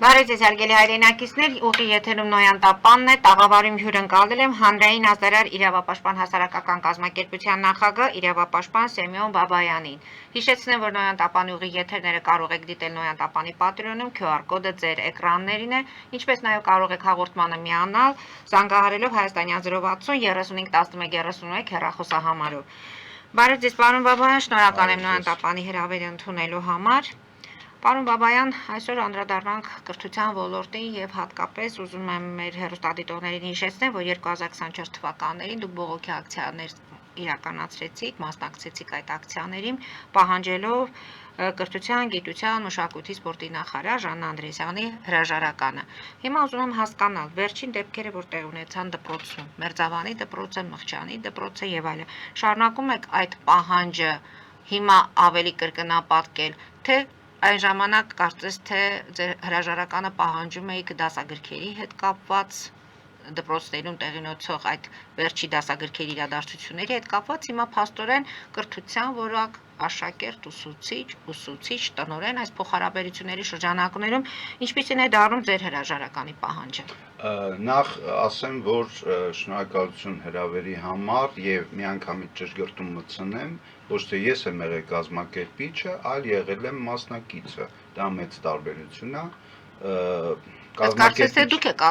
Բարև ձեզ հարգելի հայրենակիցներ, ուղի եթերում Նոյան Տապանն է, տաղավարում հյուրընկալել եմ Հանրային ազդարար իրավապաշտպան հասարակական կազմակերպության նախագահ իրավապաշտպան Սեմյոն Բաբայանին։ Հիշեցնեմ, որ Նոյան Տապանի ուղի եթերները կարող եք դիտել Նոյան Տապանի Patreon-ում, QR կոդը ձեր էկրաններին է, ինչպես նաև կարող եք հաղորդմանը միանալ, զանգահարելով Հայաստանյան 060 35 11 31 հեռախոսահամարով։ Բարև ձեզ, պարոն Բաբայան, շնորհակալ եմ Նոյան Տապանի հրավերը ընդունելու համար։ Պարոն Բաբայան, այսօր անդրադառնանք կրթության ոլորտին եւ հատկապես ուզում եմ մեր հեռուստադիտողներին հիշեցնել, որ 2024 թվականներին դուք բողոքի ակցիաներ իրականացրեցիք, մասնակցեցիք այդ ակցիաներին, պահանջելով կրթության, գիտության, մշակույթի, սպորտի նախարար Ժաննա Անդրեասյանի հրաժարականը։ Հիմա ուզում եմ հասկանալ վերջին դեպքերը, որ տեղ ունեցան դպրոցում, Մերձավանի դպրոցը, Մղճանի դպրոցը եւ այլն։ Շարունակում եք այդ պահանջը հիմա ավելի կրկնապատկել, թե այն ժամանակ կարծես թե ձեր հրաժարականը պահանջում էիք դասագրքերի հետ կապված դպրոցներում տեղի ունեցող այդ վերջի դասագրքերի իրադարձությունների հետ կապված հիմա փաստորեն կրթության որակ աշակերտ, ուսուցիչ, տնօրեն այս փոխհարաբերությունների շրջանակներում ինչպիսին է դառնում ձեր հրաժարականի պահանջը։ Նախ ասեմ, որ շնորհակալություն հրավերի համար եւ միանգամից ճշգրտում մտցնեմ, ոչ թե ես եմ եղել կազմակերպիչը, այլ եղել եմ մասնակիցը։ Դա մեծ տարբերություն է։ Կարծես թե դուք եք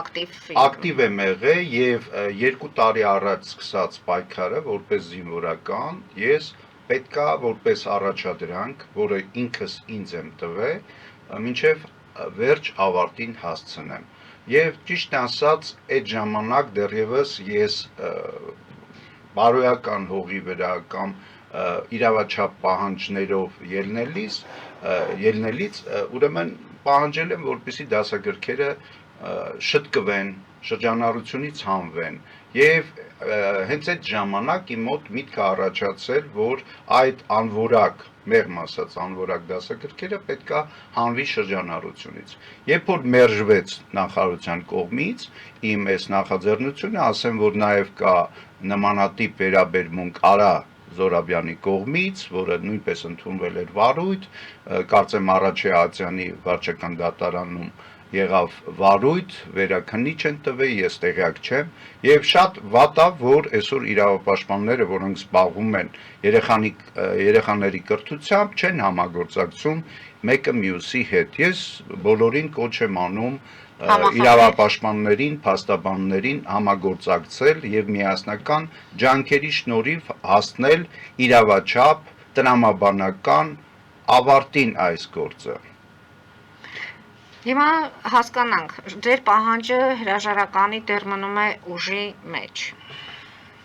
ակտիվ եմ եղել եւ 2 տարի առաջ սկսած պայքարը որպես զինվորական ես պետքա որպես առաջադրանք, որը ինքս ինձ եմ տվել, մինչեւ վերջ ավարտին հասցնեմ։ Եվ ճիշտ ասած, այդ ժամանակ դեռևս ես բարոյական հողի վրա կամ իրավաչափ պահանջներով ելնելից ուրեմն պահանջել եմ, որպեսզի դասագրքերը շտկվեն, շրջանառությունից հանվեն եւ հենց այդ ժամանակ իմ մոտ միտքը առաջացել, որ այդ անորակ, մեղմ ասած անորակ դասագրքերը պետքա հանվի շրջանառությունից։ Երբ որ մերժվեց նախարարության կողմից իմ այս նախաձեռնությունը, ասեմ, որ նաեւ կա նմանատիպ վերաբերմունք Արա Զորաբյանի կողմից, որը նույնպես ընդունվել էր վարույթ, կարծեմ Արաչի Ացյանի վարչական դատարանում եղավ վարույթ, վերաքննիչ են տվել, ես տեղյակ չեմ, եւ շատ վատ է, որ այսօր իրավապաշտպանները, որոնք զբաղվում են երեխաների կրթությամբ, չեն համագործակցում մեկը մյուսի հետ։ Ես բոլորին կոչ եմ անում իրավապաշտպաններին, փաստաբաններին համագործակցել եւ միասնական ջանքերի շնորհիվ հասնել իրավաչափ, տրամաբանական ավարտին այս գործը։ Հիմա հասկանանք, ձեր պահանջը հրաժարականի դեռ մնում է ուժի մեջ։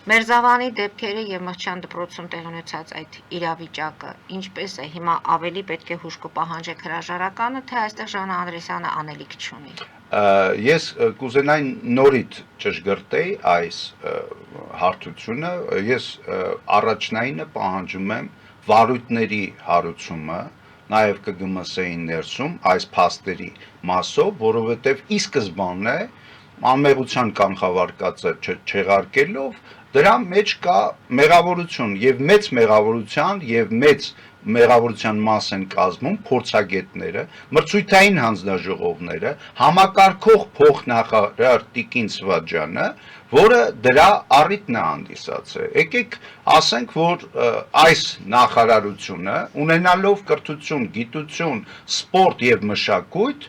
Մերձավանի դեպքերը եւ Մղճան դպրոցում տեղ ունեցած այդ իրավիճակը ինչպես է հիմա ավելի պետք է հուշ կպահանջեք հրաժարականը, թե այստեղ Ժաննա Անդրեասյանը անելիք չունի։ Ես կուզենայի նորից ճշգրտեի այս հարթությունը, ես առաջնայինը պահանջում եմ վարույթների հարուցումը, նաև ԿԳՄՍ-ի ներսում այս փաստերի մասով, որովհետև ի սկզբանե անմեղության կանխավարկածը չեղարկելով դրա մեջ կա մեղավորություն եւ մեծ մեղավորության եւ մեծ մեղավորության մաս են կազմում փորձագետները, մրցույթային հանձնաժողովները, համակարգող փոխնախարար Տիկին Սվաջյանը, որը դրա առիթն է հանդիսացել։ Եկեք ասենք, որ այս նախարարությունը ունենալով կրթություն, գիտություն, սպորտ եւ մշակույթ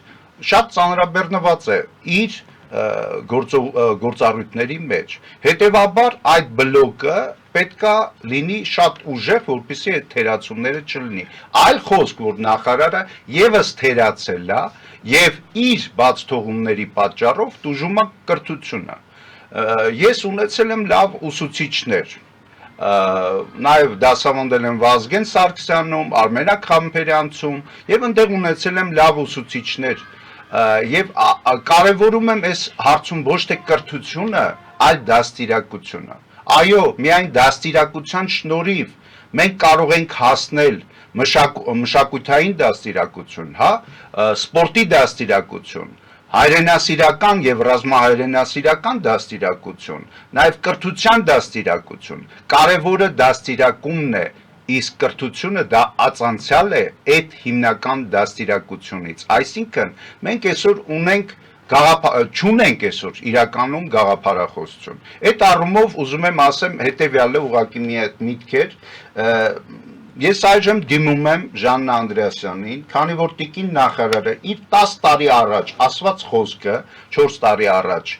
շատ ծանրաբեռնված է իր գործառույթների մեջ։ Հետևաբար այդ բլոկը պետքա լինի շատ ուժեղ, որպեսզի այդ թերացումները չլինի։ Այլ խոսք, որ նախարարը եւս թերացել է եւ իր բացթողումների պատճառով տուժում է կրթությունը։ Ես ունեցել եմ լավ ուսուցիչներ, նաև դասավանդել եմ Վազգեն Սարգսյանում, Արմենակ Խամբերյանցում եւ այնտեղ ունեցել եմ լավ ուսուցիչներ եւ կարեւորում եմ այս հարցում ոչ թե կրթությունը, այլ դաստիարակությունը։ Այո, միայն դաստիարակության շնորհիվ մենք կարող ենք հասնել մշակութային դաստիարակություն, հա, սպորտի դաստիարակություն, հայրենասիրական եւ ռազմահայրենասիրական դաստիարակություն, նաեւ կրթության դաստիարակություն։ Կարևորը դաստիարակումն է, իսկ կրթությունը դա ածանցյալ է այդ հիմնական դաստիարակությունից։ Այսինքն մենք այսօր չունենք այսօր իրականում գաղափարախոսություն։ Այդ առումով ուզում եմ ասեմ հետևյալը ուղղակի մի այդ միտքեր, ես այժմ դիմում եմ Ժաննա Անդրեասյանին, քանի որ տիկին նախարարը իր 10 տարի առաջ ասված խոսքը, 4 տարի առաջ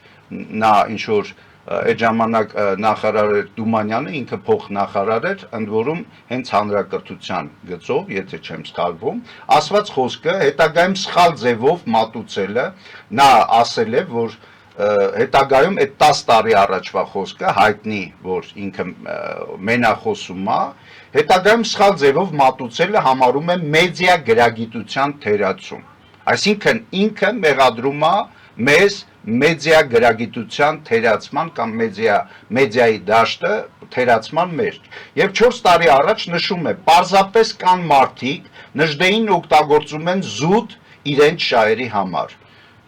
նա ինչ որ այդ ժամանակ նախարարը Դումանյանը ինքը փոխնախարար էր, ընդ որում հենց հանրակրթության գծով, եթե չեմ սխալվում, ասված խոսքը հետագայում սխալ ձևով մատուցելը, նա ասել է, որ հետագայում այդ 10 տարի առաջվա խոսքը հայտնի, որ ինքը մենախոսում է, հետագայում սխալ ձևով մատուցելը համարում է մեդիա գրագիտության թերացում։ Այսինքն ինքը մեղադրում է մեզ մեդիա գրագիտության թերացման կամ մեդիայի դաշտը թերացման մեջ։ Եվ 4 տարի առաջ նշում է, պարզապես կան մարդիկ, Նժդեին օգտագործում են զուտ իրենց շահերի համար։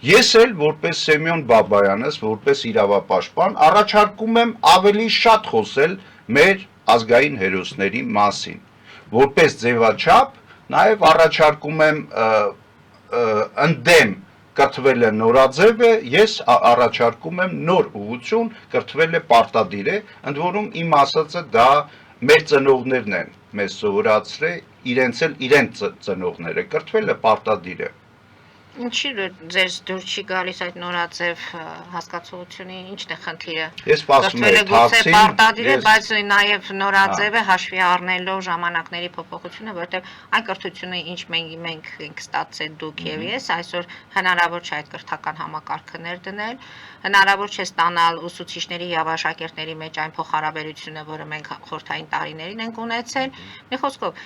Ես էլ որպես Սեմյոն Բաբայանս, որպես իրավապաշտպան, առաջարկում եմ ավելի շատ խոսել մեր ազգային հերոսների մասին։ Որպես ձևաչափ, նաև առաջարկում եմ ընդդեմ կրթվել է նորաձև է, ես առաջարկում եմ նոր ուղղություն, կրթվել է պարտադիր է, ընդ որում իմ ասածը դա մեր ծնողներն են մեզ սովորացրել, իրենց ծնողները, կրթվել է պարտադիր է։ Ինչի ձեզ դուր չի գալիս այդ նորաձև հասկացողությունը, ինչն է խնդիրը։ Ես ասում եմ, թաքցին, պարտադիր է, բայց նաև նորաձևը հաշվի առնելով ժամանակների փոփոխությունը, որտեղ այն կրթությունը, ինչ մենք ենք ստացել դուք եւ ես, այսօր հնարավոր չէ այդ կրթական համակարգը ներդնել, հնարավոր չէ ստանալ ուսուցիչների եւ աշակերտների մեջ այն փոխհարաբերությունը, որը մենք խորհրդային տարիներին ենք ունեցել։ Մի խոսքով,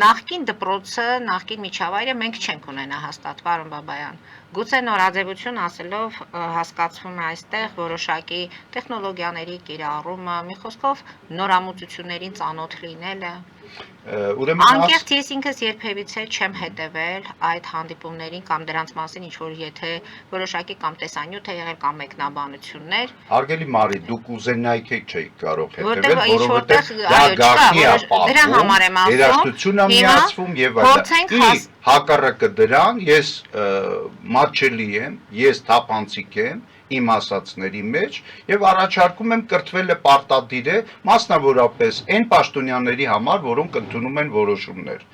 նախկին դպրոցը, նախկին միջավայրը մենք չենք ունենա հաստատ, պարոն Բաբայան։ Գուցե նորաձևություն ասելով հասկացվում է այստեղ որոշակի տեխնոլոգիաների կիրառումը, մի խոսքով նորամուծություններին ծանոթ լինելը։ Անկեղծ ես ինքս երբևիցե չեմ հետևել այդ հանդիպումներին կամ դրանց մասին ինչ որ եթե որոշակի կամ տեսանյութ է եղել կամ մեկնաբանություններ։ Հարգելի Մարի, դուք ուզենայիք չէիք կարող հետևել, որովհետև դա գաղտնի է դրա համար եմ ասում, երաժշտություն է միացվում եւ այլն։ Հակառակը դրան ես մատչելի եմ, ես թափանցիկ եմ իմ ասածների մեջ եւ առաջարկում եմ կրթվելը պարտադիր է մասնավորապես այն պաշտոնյաների համար, որոնք ընդունում են որոշումներ։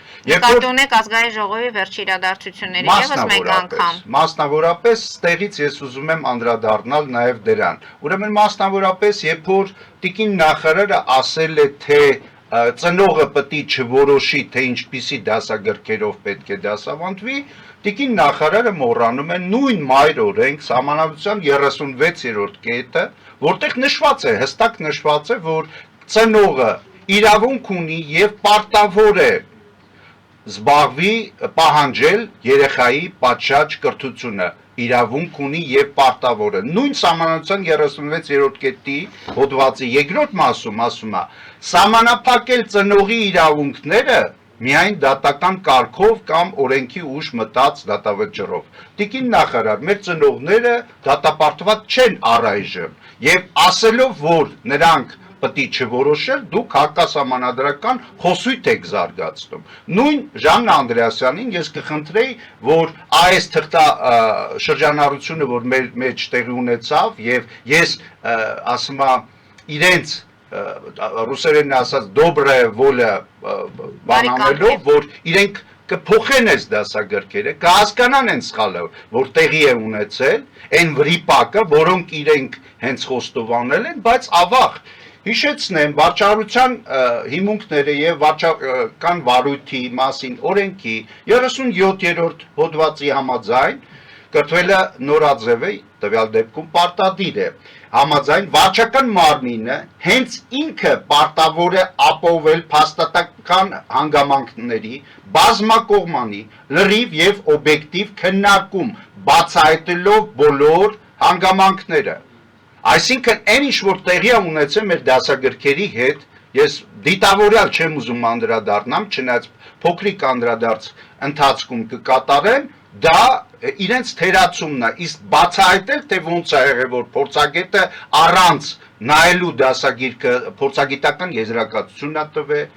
Կատունեք ազգային ժողովի վերջի իրադարձությունների եւս մեկ անգամ։ Մասնավորապես ստեղից ես ուզում եմ անդրադառնալ նաեւ դրան։ Ուրեմն մասնավորապես երբ որ տիկին նախարարը ասել է թե ծնողը պետք է չորոշի թե ինչպիսի դասագրքերով պետք է դասավանդվի, տիկին նախարարը մոռանում է նույն մայր օրենք Սահմանադրության 36-րդ կետը, որտեղ նշված է, հստակ նշված է, որ ծնողը իրավունք ունի եւ պարտավոր է զբաղվի պահանջել երեխայի պատշաճ կրթությունը, իրավունք ունի եւ պարտավոր է։ Նույն Սահմանադրության 36-րդ կետի հոդվածի 2-րդ մասում ասում է. սահմանափակել ծնողի իրավունքները միայն դատական կարգով կամ օրենքի ուժ մտած դատավճռով։ Տիկին նախարար, մեր ծնողները դատապարտված չեն առայժմ եւ ասելով, որ նրանք պետք է չորոշել, դուք հակասահմանադրական խոսույթ եք զարգացնում։ Նույն Ժաննա Անդրեասյանին ես կխնդրեի, որ այս շրջանառությունը, որ մեր մեջ տեղի ունեցավ եւ ես ասում եմ իրենց ռուսերենն ասած добрая воля բանանելով, որ իրենք կփոխեն այս դասագրքերը, կհասկանան են սխալը, որ տեղի է ունեցել, այն վրիպակը, որոնք իրենք հենց խոստովանել են, բայց ավաղ հիշեցնեմ վարչարության հիմունքները եւ վարչական վարույթի մասին օրենքի 37-րդ հոդվածի համաձայն կրթվելը նորաձև է, տվյալ դեպքում պարտադիր է։ Համաձայն վարչական մարմինը հենց ինքը պարտավոր է ապահովել փաստատական հանգամանքների բազմակողմանի լրիվ եւ օբյեկտիվ քննարկում, բացահայտելով բոլոր հանգամանքները։ Այսինքն այն ինչ որ տեղի է ունեցել մեր դասագրքերի հետ, ես դիտավորյալ չեմ ուզում անդրադառնամ, չնայած փոքրիկ անդրադարձ ընթացքում կկատարեմ, դա իրենց թերացումն է, իսկ բացահայտել թե ոնց է եղել, որ փորձագետը առանց նայելու դասագիրքը փորձագիտական եզրակացություն է տվել,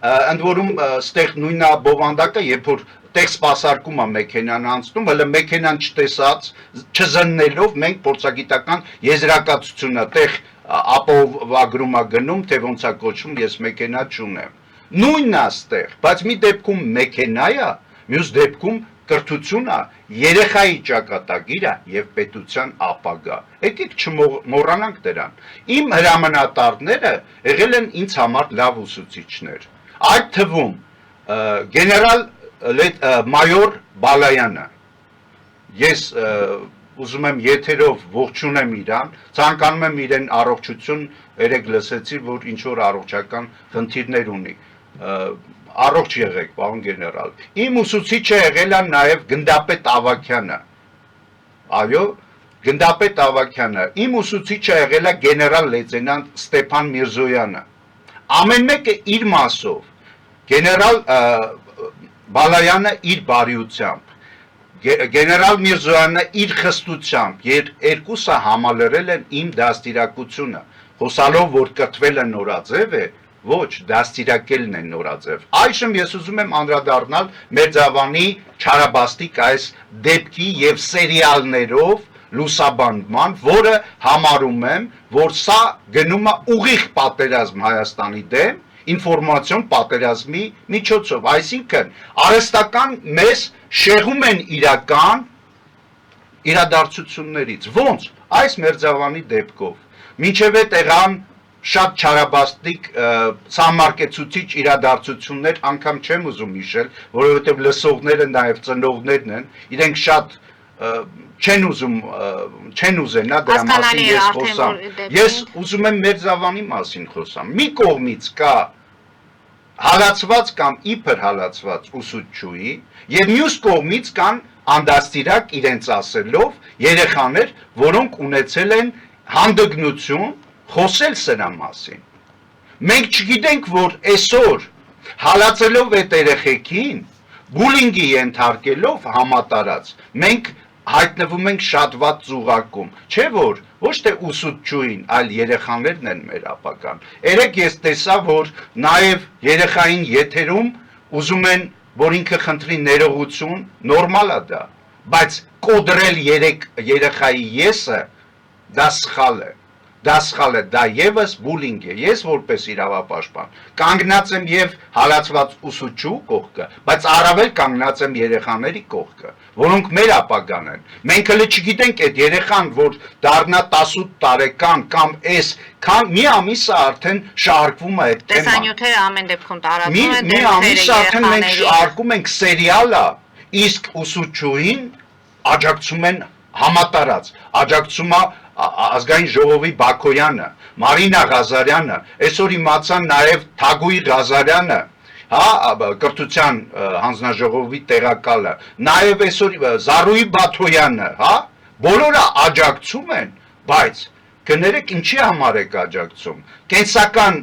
ընդ որում ստեղ նույնն է բովանդակը, երբ որ տեղ սպասարկում է մեքենան անցնում, հələ մեքենան չտեսած, չզննելով մենք փորձագիտական եզրակացությունը տեղ ապահովագրում է գնում, թե ոնց է կոչվում, ես մեքենա չունեմ։ Նույնն է ստեղ, բայց մի դեպքում մեքենա է, մյուս դեպքում կրթությունը, երեխայի ճակատագիրը եւ պետության ապագա։ Եկեք չմոռանանք դրան։ Իմ հրամանատարները եղել են ինձ համար լավ ուսուցիչներ։ Այդ թվում գեներալ մայոր Բալայանը։ Ես ուզում եմ եթերով ողջունեմ իրան, ցանկանում եմ իրեն առողջություն, երեք լսեցի, որ ինչ որ առողջական խնդիրներ ունի։ Առողջ եղեք, պարոն գեներալ։ Իմ ուսուցիչը եղել է նաև Գնդապետ Ավագյանը։ Այո, Գնդապետ Ավագյանը։ Իմ ուսուցիչը եղել է գեներալ լեյտենանտ Ստեփան Միրզոյանը։ Ամեն մեկը իր մասով։ Գեներալ Բալայանը իր բարիությամբ, գեներալ Միրզոյանը իր խստությամբ, երկուսը համալրել են իմ դաստիարակությունը, խոսալով, որ կրթվելը նորաձև է, ոչ, դաստիարակելն է նորաձև։ Այժմ ես ուզում եմ անդրադառնալ Մերձավանի չարաբաստիկ այս դեպքի եւ սերիալներով լուսաբանման, որը համարում եմ, որ սա գնում է ուղիղ պատերազմ Հայաստանի դեմ, ինֆորմացիոն պատերազմի միջոցով, այսինքն արհեստական մեզ շեղում են իրական իրադարձություններից, ոնց այս Մերձավանի դեպքով, մինչև այդ եղան շատ չարաբաստիկ սահմարկեցուցիչ իրադարձություններ, անգամ չեմ ուզում հիշել, որովհետև լսողները նաև ծնողներն են, իրենք շատ չեն ուզենա դրա մասին ես խոսամ, ես ուզում եմ Մերձավանի մասին խոսամ, մի կողմից կա հալածված կամ իբր հալածված ուսուցչուհի եւ մյուս կողմից կան անդաստիրակ իրենց ասելով երեխաներ, որոնք ունեցել են հանդգնություն խոսել սրա մասին։ Մենք չգիտենք, որ այսօր հալածելով այդ երեխեքին, բուլինգի ենթարկելով համատարած, մենք հայտնվում ենք շատ վատ ծուղակում, չէ որ ոչ թե ուսուցչուհին, այլ երեխաներն են մեր ապագան։ Երեք ես տեսա, որ նաև երեխային եթերում ուզում են, որ ինքը խնդրի ներողություն, նորմալ է դա, բայց կոդրել երեխայի եսը, դա սխալ է։ Դա սխալ է, դա եւս բուլինգ է։ Ես որպես իրավապաշտպան կանգնած եմ եւ հալածված ուսուցչու կողքը, բայց առավել կանգնած եմ երեխաների կողքը, որոնք մեր ապագան են։ Մենք հələ չգիտենք այդ երեխան, որ դառնա 18 տարեկան կամ էս, մի ամիս է արդեն շարժվում է այդ թեման։ Տեսանյութերը ամեն դեպքում տարածվում են, մի ամիս արդեն մենք շարժում ենք սերիալը, իսկ ուսուցչուհին աջակցում են համատարած, աջակցում է ազգային ժողովի Բաքոյանը, Մարինա Ղազարյանը, այսօր իմացան նաև Թագուհի Ղազարյանը, կրթության հանձնաժողովի տեղակալը, նաև այսօր Զարուհի Բաթոյանը, բոլորը աջակցում են, բայց կներեք ինչի համար եք աջակցում, կենսական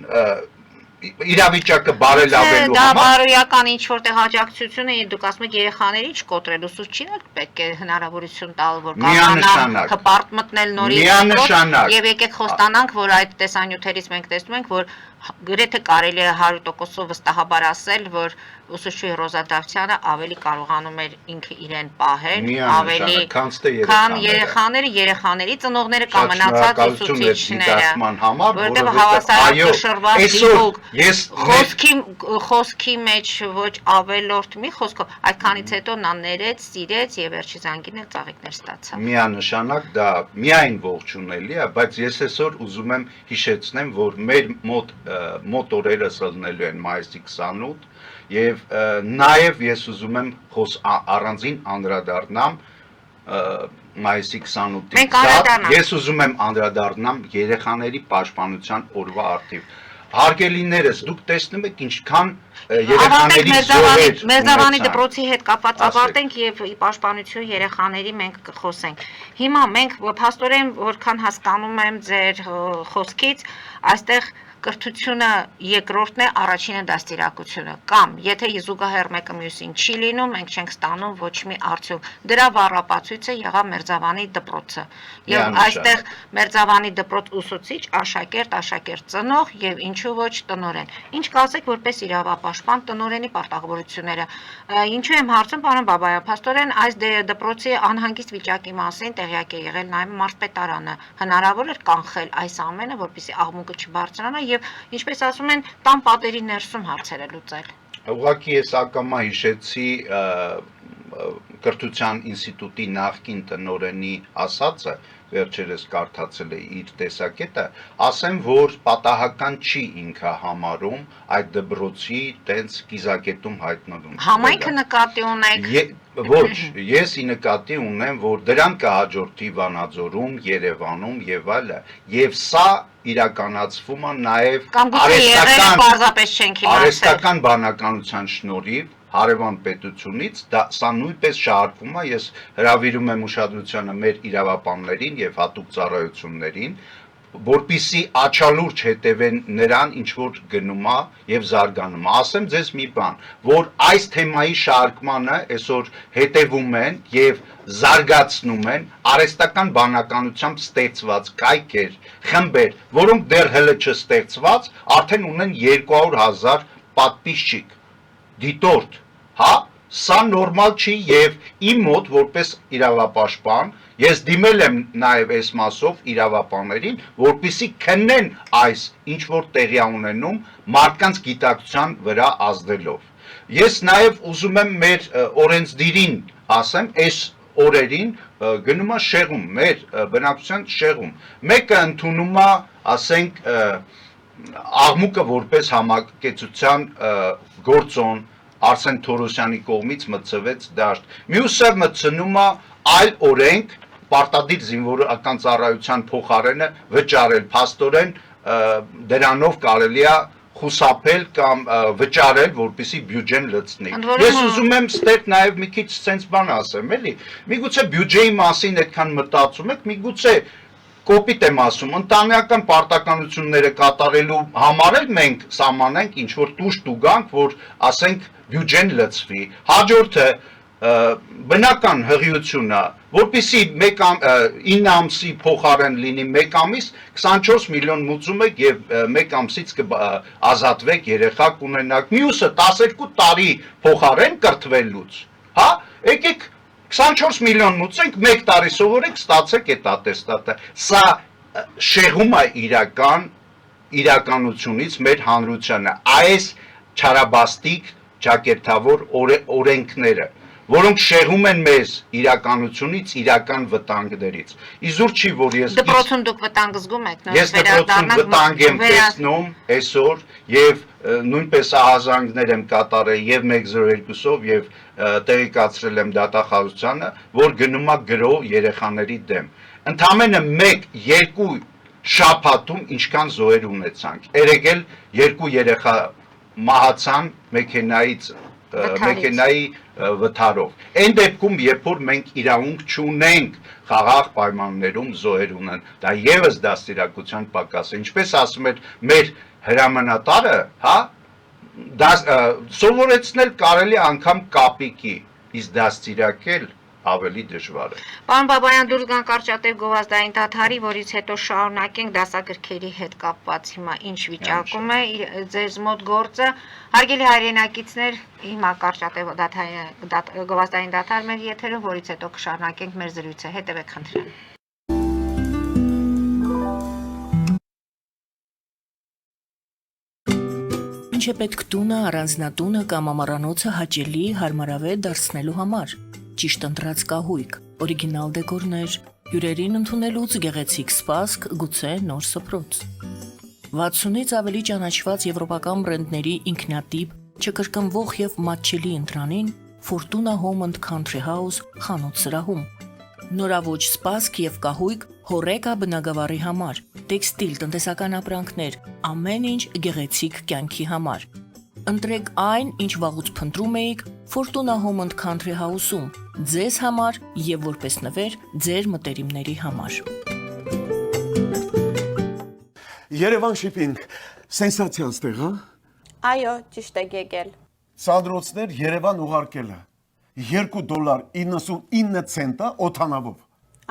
իրավիճակը բարելավելու համար։ Դա համար։ բարոյական ինչ որտեղ աջակցություն է, դուք ասում եք երեխաների չկոտրել, ուսուցչին էլ պետք է հնարավորություն տալ, որ կարողանա հպարտ մտնել նորից եւ եկեք խոստանանք, որ այդ տեսանյութերից մենք տեսնում ենք, որ գրեթե կարելի է 100%-ով վստահաբար ասել, որ ուսուցչուհի Ռոզա Դավթյանը ավելի կարողանում էր ինքը իրեն պահել, ավելի քան երեխաների ծնողները կամ մնացած ուսուցիչները, որտեղ հավասարակշռված խոսքի մեջ ոչ ավելորդ մի խոսքով, այդքանից հետո նա ներեց, սիրեց եւ վերջի զանգին էլ ծաղիկներ ստացավ։ Միանշանակ դա միայն ողջունելի է, բայց ես այսօր ուզում եմ հիշեցնեմ, որ մեր մոտ օրերս ելնելու են մայիսի 28 եւ նաեւ ես ուզում եմ առանձին անդրադառնամ մայիսի 28-ին ես ուզում եմ անդրադառնամ երեխաների պաշտպանության օրվա առթիվ հարգելիներս դուք տեսնում եք ինչքան երեխաների զոհեր Մերձավանի դպրոցի հետ կապված ավարտենք եւ պաշտպանություն երեխաների մենք կխոսենք հիմա մենք փաստորեն որքան հասկանում եմ ձեր խոսքից այստեղ կրթությունը երկրորդն է, առաջինը դաստիարակությունը, կամ եթե զուգահեռ մեկը մյուսին չի լինում, մենք չենք ստանում ոչ մի արդյունք։ Դրա բառապացույցը եղավ Մերձավանի դպրոցը։ Եվ այստեղ Մերձավանի դպրոց ուսուցիչ, աշակերտ ծնող եւ ինչու ոչ տնօրեն։ Ինչ կասեք որպես իրավապաշտպան տնօրենի պարտավորությունները։ Ինչու եմ հարցում, պարոն Բաբայան, փաստորեն այս դպրոցի անհանգիստ վիճակի մասին տեղյակ է եղել նաեւ մարզպետարանը։ Հնարավոր էր կանխել այս ամենը, որպեսզի աղմուկը չբարձրանա եւ ինչպես ասում են, տան պատերի ներսում հարցերը լուծել։ Ուղղակի ես ակամա հիշեցի կրթության ինստիտուտի նախկին տնօրենի ասածը, վերջերս կարդացել է իր տեսակետը, ասեմ, որ պատահական չի ինքը համարում այդ դպրոցի տենց կիզակետում հայտնվում։ Համայնքը նկատի ունեք։ Ոչ, ես ի նկատի ունեմ, որ դրան կհաջորդի Վանաձորում, Երևանում եւ այլը, եւ սա իրականացվում է նաեւ արհեստական բանականության շնորհիվ հարևան պետությունից, սա նույնպես շահարկվում է, ես հրավիրում եմ ուշադրությանը մեր իրավապաններին եւ հատուկ ծառայություններին, որպիսի աչալուրջ հետևեն նրան, ինչ որ գնում է եւ զարգանում է։ Ասեմ ձեզ մի բան, որ այս թեմայի շարքմանը այսօր հետևում են եւ զարգացնում են արհեստական բանականությամբ ստեղծված կայքեր, խմբեր, որոնք դեռ հələ չստեղծված, արդեն ունեն 200,000 պատպիսչիկ, դիտորդ, հա, սա նորմալ չի եւ իմ մոտ որպես իրավապաշտպան ես դիմել եմ նաեւ այս մասով իրավապաններին, որպիսի քննեն այս ինչ որ տեղի ունենում մարդկանց գիտակցության վրա ազդելով։ Ես նաեւ ուզում եմ մեր օրենսդիրին ասեմ, այս օրերին գնում է շեղում, մեր բնակչության շեղում։ Մեկը ընդունում է, ասենք, աղմուկը որպես համակեցության գործոն Արսեն Թորոսյանի կողմից մտցվեց դաշտ։ Մյուսը մտցնում է այլ օրենք պարտադիր զինվորական ծառայության փոխարենը վճարել, փաստորեն դրանով կարելի է խուսափել կամ վճարել, որպեսզի բյուջեն լցնի։ Ես ուզում եմ ստեղ նաև մի քիչ sense բան ասեմ, էլի։ Միգուցե բյուջեի մասին այդքան մտածում եք, միգուցե կոպիտ եմ ասում, ընտանեկան պարտականությունները կատարելու համար էլ մենք սահմանենք ինչ որ տուժ տուգանք, որ ասենք բյուջեն լցվի։ Հաջորդը բնական հղիությունը, որպեսզի 9 ամսի փոխարեն լինի 1 ամիս, 24 միլիոն մուծում եք եւ 1 ամսից կազատվեք երեխա կունենաք։ Մյուսը 12 տարի փոխարեն կրթվելուց, հա, եկեք 24 միլիոն մուծենք, 1 տարի սովորեք, ստացեք այդ ատեստատը։ Սա շեղում է իրականությունից մեր հանրությանը։ Այս չարաբաստիկ ճակերտավոր օրենքները, որոնք շեղում են մեզ իրականությունից, իրական վտանգներից։ Իզուր չի, որ ես դպրոցում դուք վտանգ զգում եք, ես դպրոցում վտանգ եմ տեսնում այսօր եւ նույնպես ահազանգներ եմ կատարել եւ 102-ով եւ տեղեկացրել եմ դատախազությանը, որ գնում է գրող երեխաների դեմ։ Ընդամենը 1-2 շաբաթում ինչքան զոհեր ունեցանք։ Երեգել 2 երեխա մահացան մեքենայի վթարով։ Այն դեպքում, երբ որ մենք իրավունք չունենք խաղաղ պայմաններում զոհեր ունեն, դա եւս դաստիարակության պակաս է։ Ինչպես ասում էր մեր հրամանատարը, հա, սովորեցնել կարելի անգամ կապիկի, իսկ դաստիարակել ավելի դժվար է։ Պարոն Բաբայան, դուրս գանք Կարճատև գովազդային դադարի, որից հետո շարունակենք դասագրքերի հետ կապված հիմա ինչ վիճակում է ձեզ մոտ գործը։ Հարգելի հայրենակիցներ, հիմա Կարճատև գովազդային դադար մեր եթերում, որից հետո կշարունակենք մեր զրույցը։ Հետևեք խնդրեմ։ Ինչ է պետք տունը, առանձնատունը կամ ամառանոցը հաճելի, հարմարավետ դարձնելու համար։ Ճիշտ ընտրած կահույք, օրիգինալ դեկորներ, հյուրերին ընդունելուց գեղեցիկ սպասք, գուցե նոր սփռոց։ 60-ից ավելի ճանաչված եվրոպական բրենդների ինքնատիպ, չկրկնվող եւ մատչելի ընտրանին Fortuna Home and Country House խանութ սրահում։ Նորավոճ սպասք եւ կահույք հորեկա բնագավառի համար, տեքստիլ, տնտեսական ապրանքներ, ամեն ինչ գեղեցիկ կյանքի համար։ Ընտրեք այն, ինչ վաղուց փնտրում էիք Fortuna Home and Country House-ում, ձեզ համար եւ որպես նվեր ձեր մտերիմների համար։ Երևան Shipping Սենսացիա ստեղ, հա։ Այո, ճիշտ եք եկել։ Սանդրոցներ Երևան ուղարկելը $2.99 ցենտա օթանավով։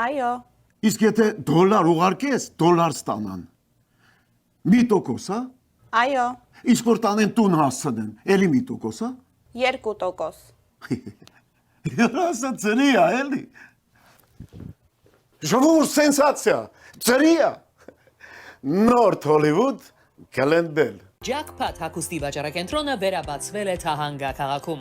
Այո, Իսկ եթե դոլար ուղարկես, դոլար ստանան։ Մի տոկոս, հա։ այո, Իսկ որ տանեն տուն հասցնեն, էլի մի տոկոս, հա։ 2%։ Երասը ծրի է, էլի։ Ժողովուրդ սենսացիա, ծրի է։ Նորթ Հոլիվուդ Գլենդել։ Jackpot հագուստի վաճառակենտրոնը վերաբացվել է Թահանգա քաղաքում։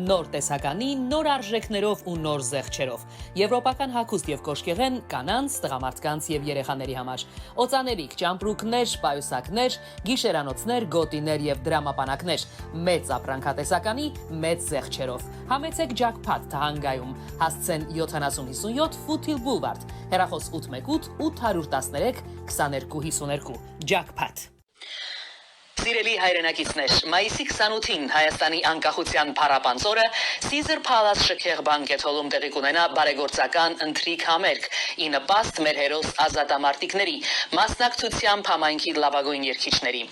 Նոր տեսականի, նոր արժեքներով ու նոր զեղչերով։ Եվրոպական հագուստ եւ կոշկեղեն կանանց, տղամարդկանց եւ երեխաների համար։ Օծանելիք, ճամպրուկներ, պայուսակներ, գիշերանոցներ, գոտիներ եւ դրամապանակներ։ Մեծ ապրանքատեսականի, մեծ զեղչերով։ Համեցեք Jackpot Թահանգայում։ Հասցեն 7057 Foothill Boulevard։ Հեռախոս 818 813 2252։ Jackpot։ Սիրելի հայրենակիցներ, մայիսի 28-ին Հայաստանի անկախության փառապանծ օրը Caesar Palace շքեղ բանկեթ-հոլում տեղի կունենա բարեգործական ընթրիք համերգ՝ ի նպաստ մեր հերոս ազատամարտիկների, մասնակցությամբ համայնքի լավագույն երգիչների։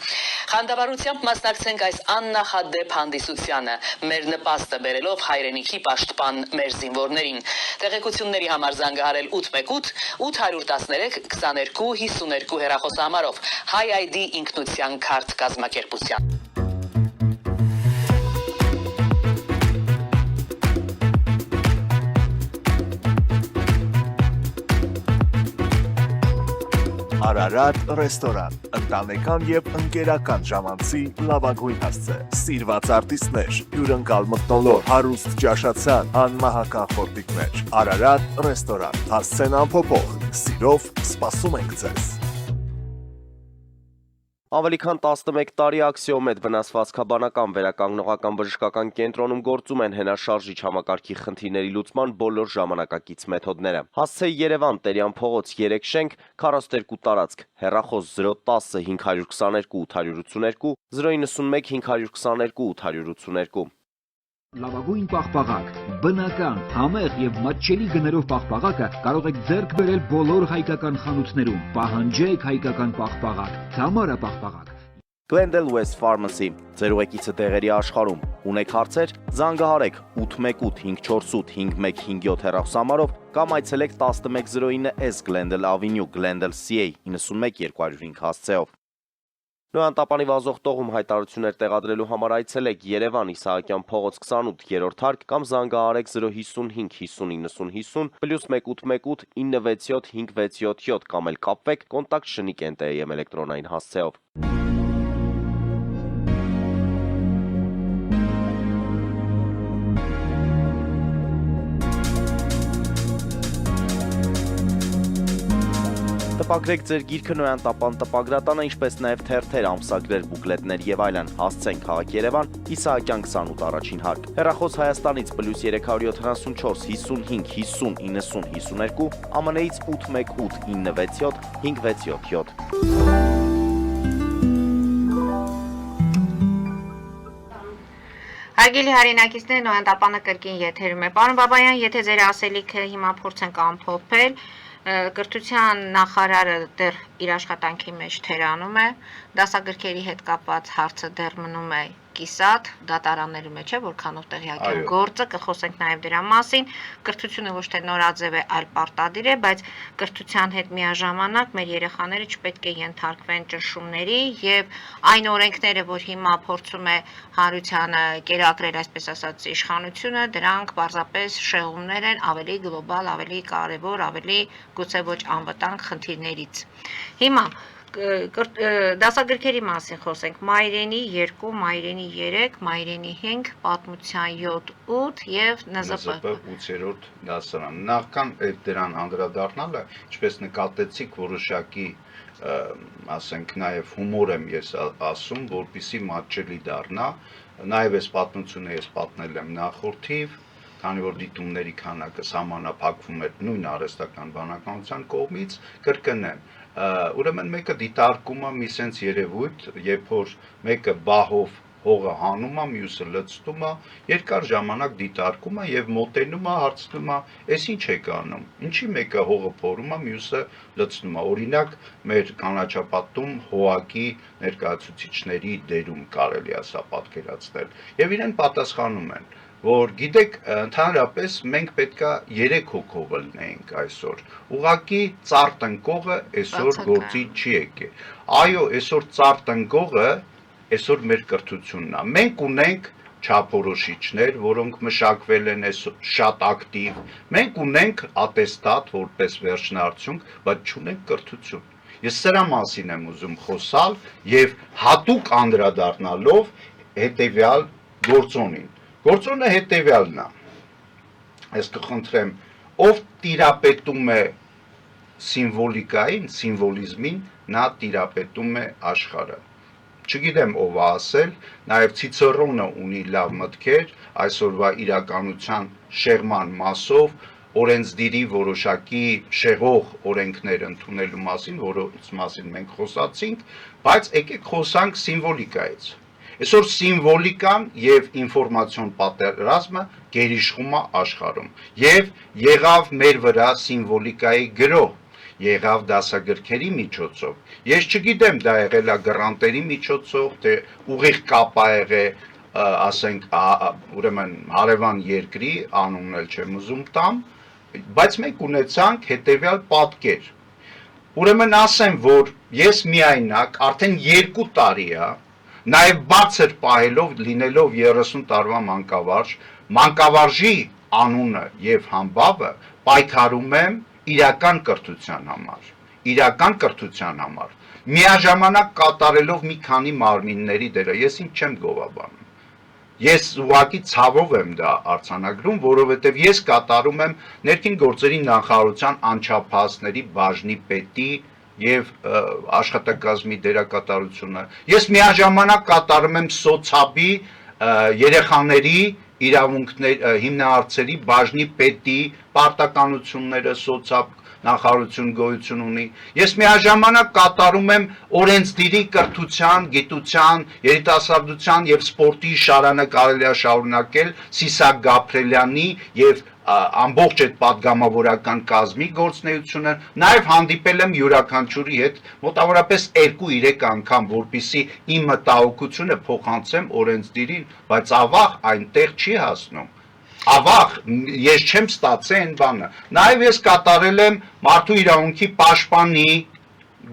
Խանդավառությամբ մասնակցենք այս աննախադեպ հանդիսությանը, մեր նպաստը բերելով հայրենիքի պաշտպան մեր զինվորներին։ Տեղեկությունների համար զանգահարել 818 813 2252 հեռախոսահամարով High ID ինքնության քարտ կազմակերպության։ Արարատ ռեստորան, ընտանեկան եւ ընկերական ժամանցի լավագույն հասցե, սիրված արտիստներ, հյուրընկալ մթնոլորտ, հարուստ ճաշացան, անմահական խորտիկներ, Արարատ ռեստորան, հասցեն անփոփոխ, սիրով սպասում ենք ձեզ։ Ավելի քան 11 տարի Աքսիոմետ վնասվածքաբանական վերականգնողական բժշկական կենտրոնում գործում են հենաշարժիչ համակարգի խնդիրների լուծման բոլոր ժամանակակից մեթոդները։ Հասցեի Երևան, Տերյան փողոց 3 շենք, 42 տարածք, հեռախոս 010 522 882, 091 522 882։ Լավագույն պաղպաղակ, բնական, համեղ եւ մատչելի գներով պաղպաղակը կարող եք ձեռք բերել բոլոր հայկական խանութներում։ Պահանջեք հայկական պաղպաղակ, Թամարա պաղպաղակ։ Glendale West Pharmacy, ձեր ուղեկիցը տեղերի աշխարհում։ Ունեք հարցեր, զանգահարեք 818 548 5157 հեռախոսահամարով կամ այցելեք 1109S Glendale Avenue, Glendale CA 91205 հասցեով։ Նոյան տապանի վազող տողում հայտարարություններ տեղադրելու համար այցելեք Երևան Իսահակյան փողոց 28-րդ հարկ կամ զանգահարեք 055 50 90 50 +1 967 567 կամ էլ կապվեք կոնտակտ Շնիկ NTM էլեկտրոնային հասցեով։ Տպագրեք ձեր գիրքը Նոյան տապան տպագրատանը, ինչպես նաև թերթեր, ամսագրեր, բուկլետներ եւ այլն։ Հասցեն քաղաք Երևան, Իսահակյան 28 առաջին հարկ։ Հեռախոս Հայաստանից +374 55 50 90 52, ԱՄՆ-ից 818 967 567։ Հարգելի հայրենակիցներ, Նոյան տապանը կրկին եթերում է։ Պարոն Բաբայան, եթե ձեր ասելիքը հիմա փորձենք ամփոփել, կրթության նախարարը դեռ իր աշխատանքի մեջ թերանում է, դասագրքերի հետ կապված հարցը դեռ մնում է կիսատ, դատարանների մեջ է, որքանով տեղյակ եմ գործը, կխոսենք նաև դրա մասին, կրթությունը ոչ թե նորաձև է, այլ պարտադիր է, բայց կրթության հետ միաժամանակ մեր երեխաները չպետք է ենթարկվեն ճնշումների եւ այն օրենքները, որ հիմա փորձում է հանրությանը կերակրել, այսպես ասած, իշխանությունը, դրանք պարզապես շեղումներ են ավելի գլոբալ, ավելի կարևոր, ավելի գուցե ոչ անվտանգ խնդիրներից։ Հիմա դասագրքերի մասին խոսենք, մայրենի 2, մայրենի 3, մայրենի 5, պատմության 7-8 եւ ՆԶՊ 8-րդ դասարան։ Նախքան դրան անդրադառնալը, ինչպես նկատեցիք, որոշակի ասենք նաև հումոր եմ ես ասում, որպեսզի մատչելի դառնա, նաև այս պատմությունը ես պատմել եմ նախորդիվ, քանի որ դիտումների քանակը սահմանափակվում է նույն արհեստական բանականության կողմից, կրկնեմ, ուրեմն մեկը դիտարկումը մի սենց երևույթ, երբ որ մեկը բահով հողը հանում է, մյուսը լցնում է, երկար ժամանակ դիտարկում է եւ մոտենում է, հարցնում է, «Էս ինչ եք անում»։ Ինչի մեկը հողը փորում է, մյուսը լցնում է։ Օրինակ, մեր կանաչապատում հողակի ներկայացուցիչների դերում կարելի է սա պատկերացնել։ Եվ իրեն պատասխանում են, որ գիտեք, ընդհանրապես մենք պետքա 3 հոգով լինենք այսօր։ Ուղղակի ծառ տնկողը այսօր գործի չի եկել։ Այո, այսօր ծառ տնկողը այսօր մեր կրթությունն է։ Մենք ունենք չափորոշիչներ, որոնք մշակվել են շատ ակտիվ։ Մենք ունենք ատեստատ որպես վերջնարդյունք, բայց չունենք կրթություն։ Ես սրա մասին եմ ուզում խոսալ եւ հատուկ անդրադառնալով հետեւյալ գործոնին։ Գործոնը հետեւյալն է։ Ես կխնդրեմ, ով տիրապետում է սիմվոլիկային, սիմվոլիզմին, նա տիրապետում է աշխարհը։ Չգիտեմ ով է ասել, նաև Ցիցերոնը ունի լավ մտքեր այսօրվա իրականության շեղման մասով, օրենսդիրի որոշակի շեղող օրենքներ ընդունելու մասին, որոնց մասին մենք խոսացինք, բայց եկեք խոսանք սիմվոլիկայից։ Այսօր սիմվոլիկան եւ ինֆորմացիոն պատերազմը գերիշխում է աշխարհում եւ եղավ մեր վրա սիմվոլիկայի գրոհ, եղավ դասագրքերի միջոցով։ Ես չգիտեմ դա եղել է գրանտերի միջոցով, թե ուղիղ կապ ա եղել, ասենք, ուրեմն հարևան երկրի անունն էլ չեմ ուզում տամ, բայց մենք ունեցանք հետեւյալ պատկեր։ Ուրեմն ասեմ, որ ես միայնակ արդեն 2 տարի է նաև բարձր պահելով լինելով 30 տարվա մանկավարժի անունը եւ համբավը պայքարում եմ իրական կրթության համար, միաժամանակ կատարելով մի քանի մարմինների դերը, ես ինչ չեմ գովաբանում, ես ուղղակի ցավով եմ դա արձանագրում, որովհետեւ ես կատարում եմ ներքին գործերի նախարարության անչափահասների բաժնի պետի եւ աշխատակազմի դերակատարությունը։ Ես միաժամանակ կատարում եմ սոցիալի երեխաների իրավունքներ հիմնահարցերի բաժնի պետի պարտականությունները սոցիալ նախարարություն գոյություն ունի։ Ես միաժամանակ կատարում եմ օրենսդիրի կրթության, գիտության, երիտասարդության եւ սպորտի շարանը կարելի է շարունակել Սիսակ Գաբրելյանի եւ ամբողջ այդ падգամավորական կազմի գործնեությունը, նաև հանդիպել եմ յուրաքանչյուրի հետ մոտավորապես 2-3 անգամ, որպիսի իմ մտահոգությունը փոխանցեմ օրենսդիրին, բայց ավաղ այնտեղ չի հասնում։ Ավաղ ես չեմ ստացել այն բանը։ Նաև ես կատարել եմ մարդու իրավունքի պաշտպանի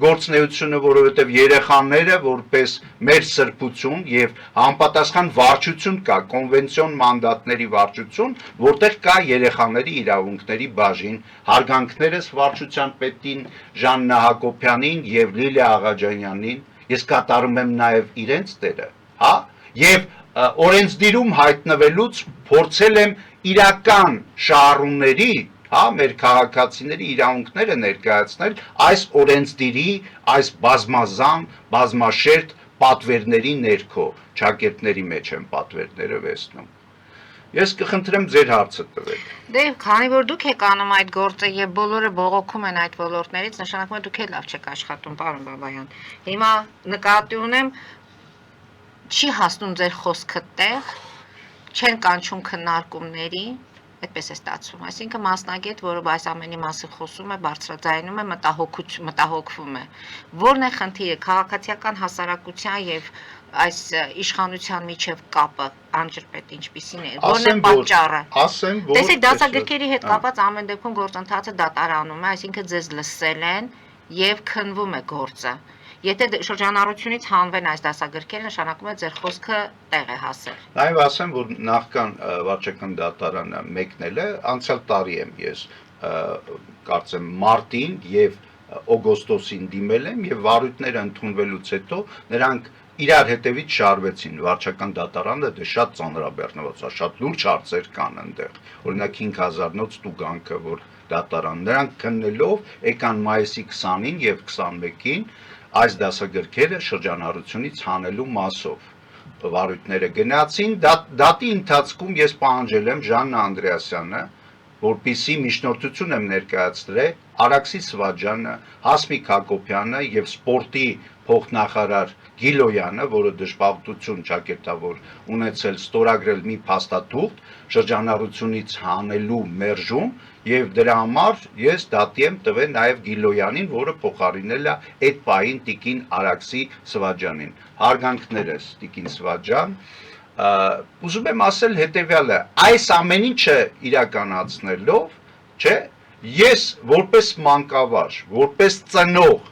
գործնեությունը, որովհետև երեխաները որպես մեր սրբություն եւ համապատասխան վարչություն կա, կոնվենցիոն մանդատների վարչություն, որտեղ կա երեխաների իրավունքների բաժին, հարգանքներս վարչության պետին Ժաննա Հակոբյանին եւ Լիլիա Աղաջանյանին, ես կատարում եմ նաեւ իրենց դերը, հա, եւ օրենսդիրում հայտնվելուց փորձել եմ իրական շահառուների մեր քաղաքացիների իրավունքները ներկայացնել այս օրենսդիրի, այս բազմազան, բազմաշերտ պատվերների ներքո, ճակերտների մեջ են պատվերները վեցնում։ Ես կխնդրեմ ձեր հարցը տվեք։ Դե, քանի որ դուք եք անում այդ գործը եւ բոլորը բողոքում են այդ ոլորտներից, նշանակում է դուք էլ լավ չեք աշխատում, պարոն Բաբայան։ Հիմա նկատի ունեմ, չի հասնում ձեր խոսքը տեղ, չեն կանչում քննարկումների, այդպես է ստացվում, այսինքն մասնագետ, որը այս ամենի մասին խոսում է, բարձրաձայնում է, մտահոգվում է։ Որն է խնդիրը, քաղաքացիական հասարակության եւ այս իշխանության միջև կապը անջրպետ ինչպիսին է, որն է պատճառը։ Ասեմ, որ Տեսեք, դասագրքերի հետ կապած ամեն դեպքում գործընթացը դատարանում է, այսինքն ձեզ լսել են եւ քննվում է գործը։ Եթե շրջանառությունից հանվեն այս դասագրքերը, նշանակում է ձեր խոսքը տեղ է հասել։ Նաև ասեմ, որ նախքան վարչական դատարանը մեկնել է, անցյալ տարի եմ ես կարծեմ մարտին եւ օգոստոսին դիմել եմ եւ վարույթները ընդունվելուց հետո նրանք իրար հետևից շարվեցին վարչական դատարանը, դե շատ ծանրաբեռնված է, շատ լուրջ հարցեր կան այնտեղ։ Օրինակ 5000 նոց տուգանքը, որ դատարան նրանք քննելով եկան մայիսի 20-ին եւ 21-ին այս դասագրքերը շրջանառությունից հանելու մասով վարույթները գնացին, դատի ընթացքում ես պահանջել եմ Ժաննա Անդրեասյանը, որպիսի միջնորդություն եմ ներկայացրել Արաքսի Սվաջյանը, Հասմիկ Հակոբյանը եւ սպորտի փոխնախարար Գիլոյանը, որը դժբախտություն ճակերտավոր ունեցել ստորագրել մի փաստաթուղթ շրջանառությունից հանելու մերժում եւ դրա համար ես դատի եմ տվել նաեւ Գիլոյանին, որը փոխարինել է այդ պահին Տիկին Արաքսի Սվաջյանին։ Հարգանքներս Տիկին Սվաջյան, ուզում եմ ասել հետեւյալը, այս ամեն ինչը իրականացնելով, չէ, ես որպես մանկավար, որպես ծնող,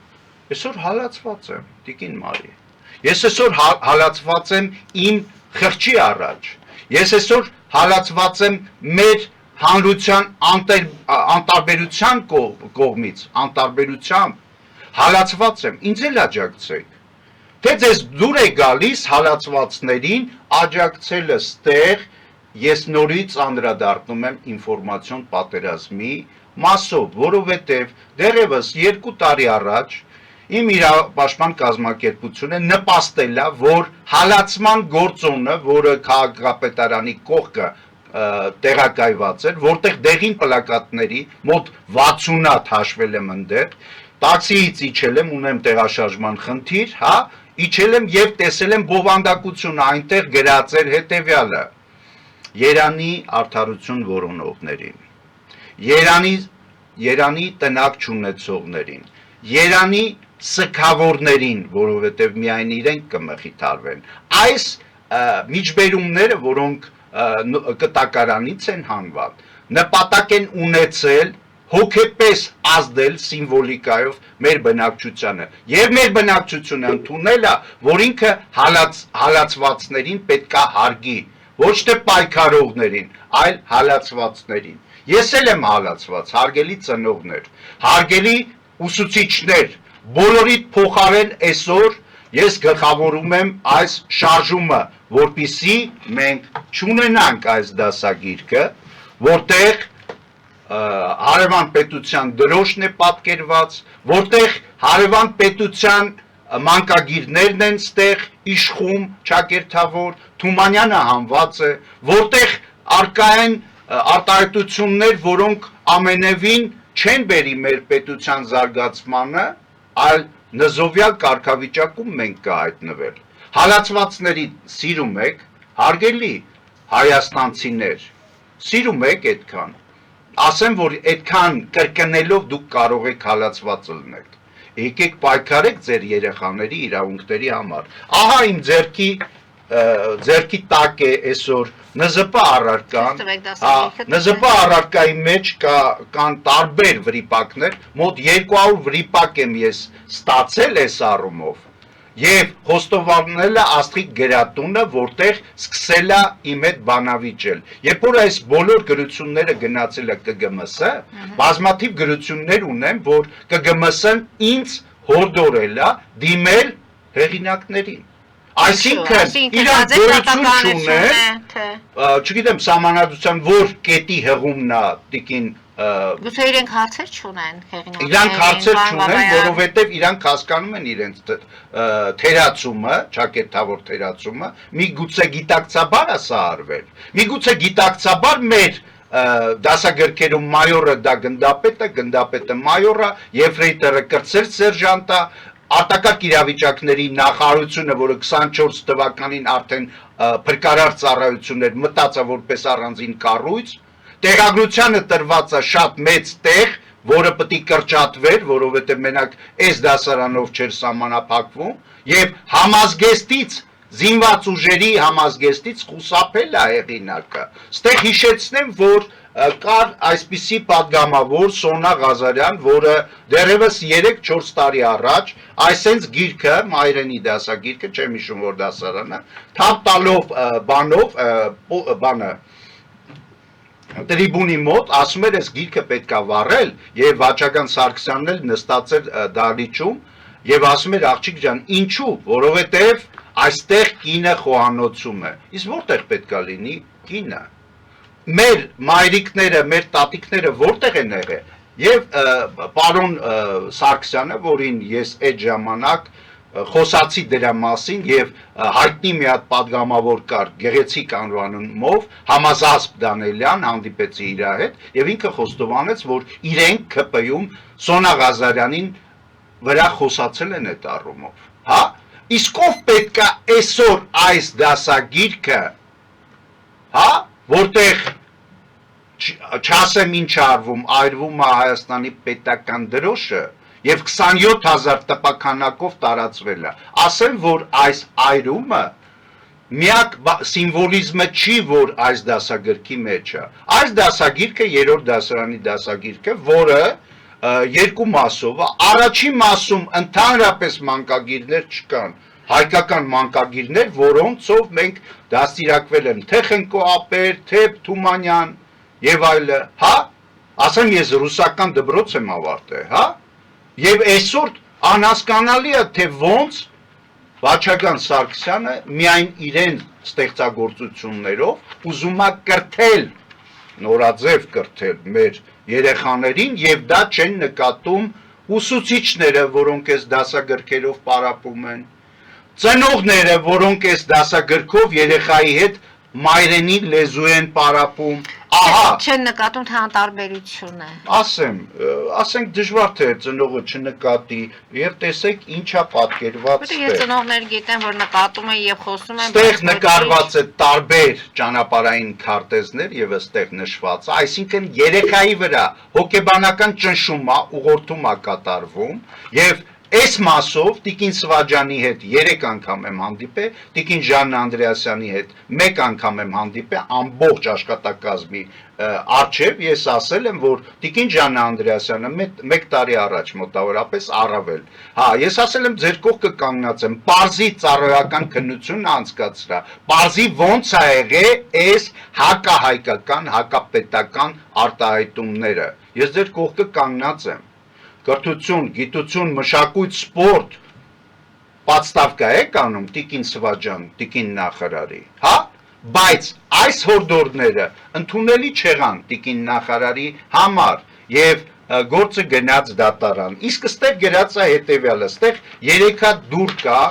այսօր հալածված եմ, Տիկին Մարի։ Ես այսօր հալածված եմ իմ խղճի առաջ։ Ես այսօր հալածված եմ մեր հանրության անտարբերության կողմից, անտարբերությամբ հալածված եմ, ինձ էլ աջակցեք։ Թե ձեզ դուր է գալիս հալածվածներին աջակցելը ստեղ, ես նորից անդրադառնում եմ ինֆորմացիոն պատերազմի մասով, որովհետև դեռևս 2 տարի առաջ իմ իրավապաշտպան կազմակերպությունը նպաստել է, որ հալածման գործոնը, որը քաղաքապետարանի կողքը տեղակայված էր, որտեղ դեղին պլակատների մոտ 60-ատ հաշվել եմ ընդեղ, տաքսիից իջել եմ, ունեմ տեղաշարժման խնդիր, հա, իջել եմ եւ տեսել եմ բովանդակությունը, այնտեղ գրած էր հետեւյալը. Երանի արդարություն որոնողներին, Երանի տնակ չունեցողներին, Երանի սքավորներին, որովհետև միայն իրենք կմխիթարվեն։ Այս միջբերումները, որոնք կտակարանից են հանված, նպատակ են ունեցել հոգեպես ազդել սիմվոլիկայով մեր բնակչությանը եւ մեր բնակչությունը ընդունել է, որ ինքը հալածվածներին պետքա հարգի, ոչ թե պայքարողներին, այլ հալածվածներին։ Ես էլ եմ հալածված, հարգելի ծնողներ, հարգելի ուսուցիչներ, բոլորիդ փոխարեն այսօր ես գլխավորում եմ այս շարժումը, որպիսի մենք չունենանք այս դասագիրքը, որտեղ հարևան պետության դրոշն է պատկերված, որտեղ հարևան պետության մանկագիրներն են ստեղ իշխում ճակերտավոր, Թումանյանը հանված է, որտեղ արկա են արտահայտություններ, որոնք ամենևին չեն բերի մեր պետության զարգացմանը, այլ նզովյալ կարգավիճակում մենք կհայտնվել։ Հալածվածների սիրում եք, հարգելի հայաստանցիներ, սիրում եք այդքան, ասեմ, որ այդքան կրկնելով դուք կարող եք հալածված լինել։ Եկեք պայքարեք ձեր երեխաների իրավունքների համար։ Ահա իմ ձերքի տակ է այսօր ՆԶՊ առարկան, ՆԶՊ առարկայի մեջ կան տարբեր վրիպակներ, մոտ 200 վրիպակ եմ ես ստացել այս առումով, եւ խոստովանել է Աստղիկ Գերատունը, որտեղ սկսել է իմ հետ բանավիճել։ Երբ որ այս բոլոր գրությունները գնացել է ԿԳՄՍ, բազմաթիվ գրություններ ունեմ, որ ԿԳՄՍ-ն ինձ հորդորել է դիմել հեղինակներին։ Այսինքն իրանք գոյություն չունեն, չգիտեմ սահմանադրության որ կետի հղումն է Տիկին Գուցե իրենք հարցեր չունեն հեղինակներին։ Իրանք հարցեր չունեն, որովհետև իրանք հասկանում են իրենց թերացումը, ճակերտավոր թերացումը, միգուցե գիտակցաբար է սա արվել։ Միգուցե գիտակցաբար մեր դասագրքերում մայորը դա գնդապետը մայորը, եֆրեյտորը կրտսեր սերժանտը, արտակարգ իրավիճակների նախարարությունը, որը 24 թվականին արդեն փրկարար ծառայություններ մտածա որպես առանձին կառույց, տեղագրությանը տրված է շատ մեծ տեղ, որը պետք է կրճատվեր, որովհետև մենակ այս դասարանով չէր սահմանափակվում, եւ համազգեստից զինված ուժերի համազգեստից խուսափել է հեղինակը։ Ստեղ հիշեցնեմ, որ կար այսպիսի պատգամավոր Սոնա Ղազարյան, որը դեռևս 3-4 տարի առաջ այսենց գիրքը, մայրենի դասագիրքը, չեմ հիշում որ դասարանը, թափ տալով բանը տրիբունի մոտ ասում էր, այս գիրքը պետք է վառել, եւ Վաչական Սարգսյանն էլ նստած էր դահլիճում եւ ասում էր աղջիկ ջան, ինչու, որովհետեւ այստեղ կինը խոհանոցում է։ Իսկ որտեղ պետք է լինի կինը։ Մեր մայրիկները, մեր տատիկները որտեղ են եղել։ Եվ պարոն Սարգսյանը, որին ես այդ ժամանակ խոսացի դրա մասին եւ հայտնի մի հատ падգամավոր կար գեղեցիկ անվանումով Համազասպ Դանելյան հանդիպեցի իր հետ եւ ինքը խոստովանեց, որ իրենք ԿՊ-ում Սոնա Ղազարյանին վրա խոսացել են այդ առումով, հա, իսկ ով պետքա այսօր այս դասագիրքը, հա, որտեղ չասեմ ինչ արվում, այրվում է Հայաստանի պետական դրոշը եւ 27000 տպականակով տարածվել է, ասեմ, որ այս այրումը միակ սիմվոլիզմը չի, որ այս դասագրքի մեջ է, այս դասագիրքը երրորդ դասարանի դասագիրքը, որը երկու մասով է, առաջին մասում ընդհանրապես մանկագիրներ չկան, հայկական մանկագիրներ, որոնցով մենք դաստիարակվել են թե Խնկո Ապեր, թե Թումանյան եւ այլը, հա, ասեմ ես ռուսական դպրոց եմ ավարտել, հա, եւ այսօր անհասկանալի է, թե ոնց Վաչագան Սարգսյանը միայն իրեն ստեղծագործություններով ուզում է կրթել, նորաձև կրթել մեր երեխաներին եւ դա չեն նկատում ուսուցիչները, որոնք այս դասագրքերով պարապում են, ծնողները, որոնք այս դասագրքով երեխայի հետ մայրենի լեզու են պարապում, ահա, չեն նկատում թե անտարբերություն է։ Ասենք դժվար թե ծնողը չնկատի եւ տեսեք ինչա պատկերված Որտե ես ծնողներ գիտեմ, որ նկատում են եւ խոսում են, Ստեղ նկարված է տարբեր ճանապարհային քարտեզներ եւ այստեղ նշված, այսինքն երեխայի վրա հոգեբանական ճնշում է, ուղղորդում է կատարվում եւ Այս մասով Տիկին Սվաջանի հետ 3 անգամ եմ հանդիպել, Տիկին Ժաննա Անդրեասյանի հետ 1 անգամ եմ հանդիպել, ամբողջ աշխատակազմի առջև ես ասել եմ, որ Տիկին Ժաննա Անդրեասյանը 1 տարի առաջ մոտավորապես առավել։ Հա, ես ասել եմ ձեր կողքը կանգնած եմ, պարզի ծառայական քննություն անցկացրա, պարզի ոնց է եղել այս հակահայկական, հակապետական արտահայտումները։ Ես ձեր կողքը կանգնած եմ։ Կրթություն, գիտություն, մշակույթ, սպորտ պատստավկա է կանում Տիկին Սվաջան, Տիկին նախարարի, հա, բայց այս հորդորները ընդունելի չեղան Տիկին նախարարի համար եւ գործը գնաց դատարան։ Իսկ այստեղ գրած է հետեւյալը, այստեղ 3 հատ դուր կա,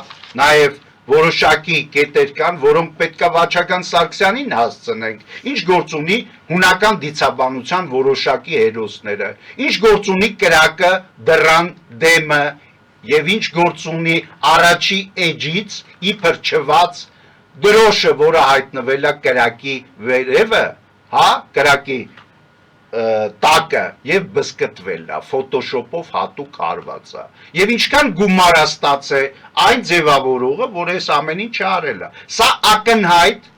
նաեւ որոշակի կետեր կան, որոնք պետքա Վաչագան Սարգսյանին հասցնենք, ինչ գործ ունի հունական դիցաբանության որոշակի հերոսները, ինչ գործ ունի կրակը, դռան դեմը եւ ինչ գործ ունի առաջի էջից իբր չված դրոշը, որը հայտնվել է կրակի վերևը, հա, կրակի տակը եւ բսկտվել է, ֆոտոշոպով հատուկ արված է։ Եվ ինչքան գումար է ստացել այն ձևավորողը, որ այս ամեն ինչը արել է։ Սա ակնհայտ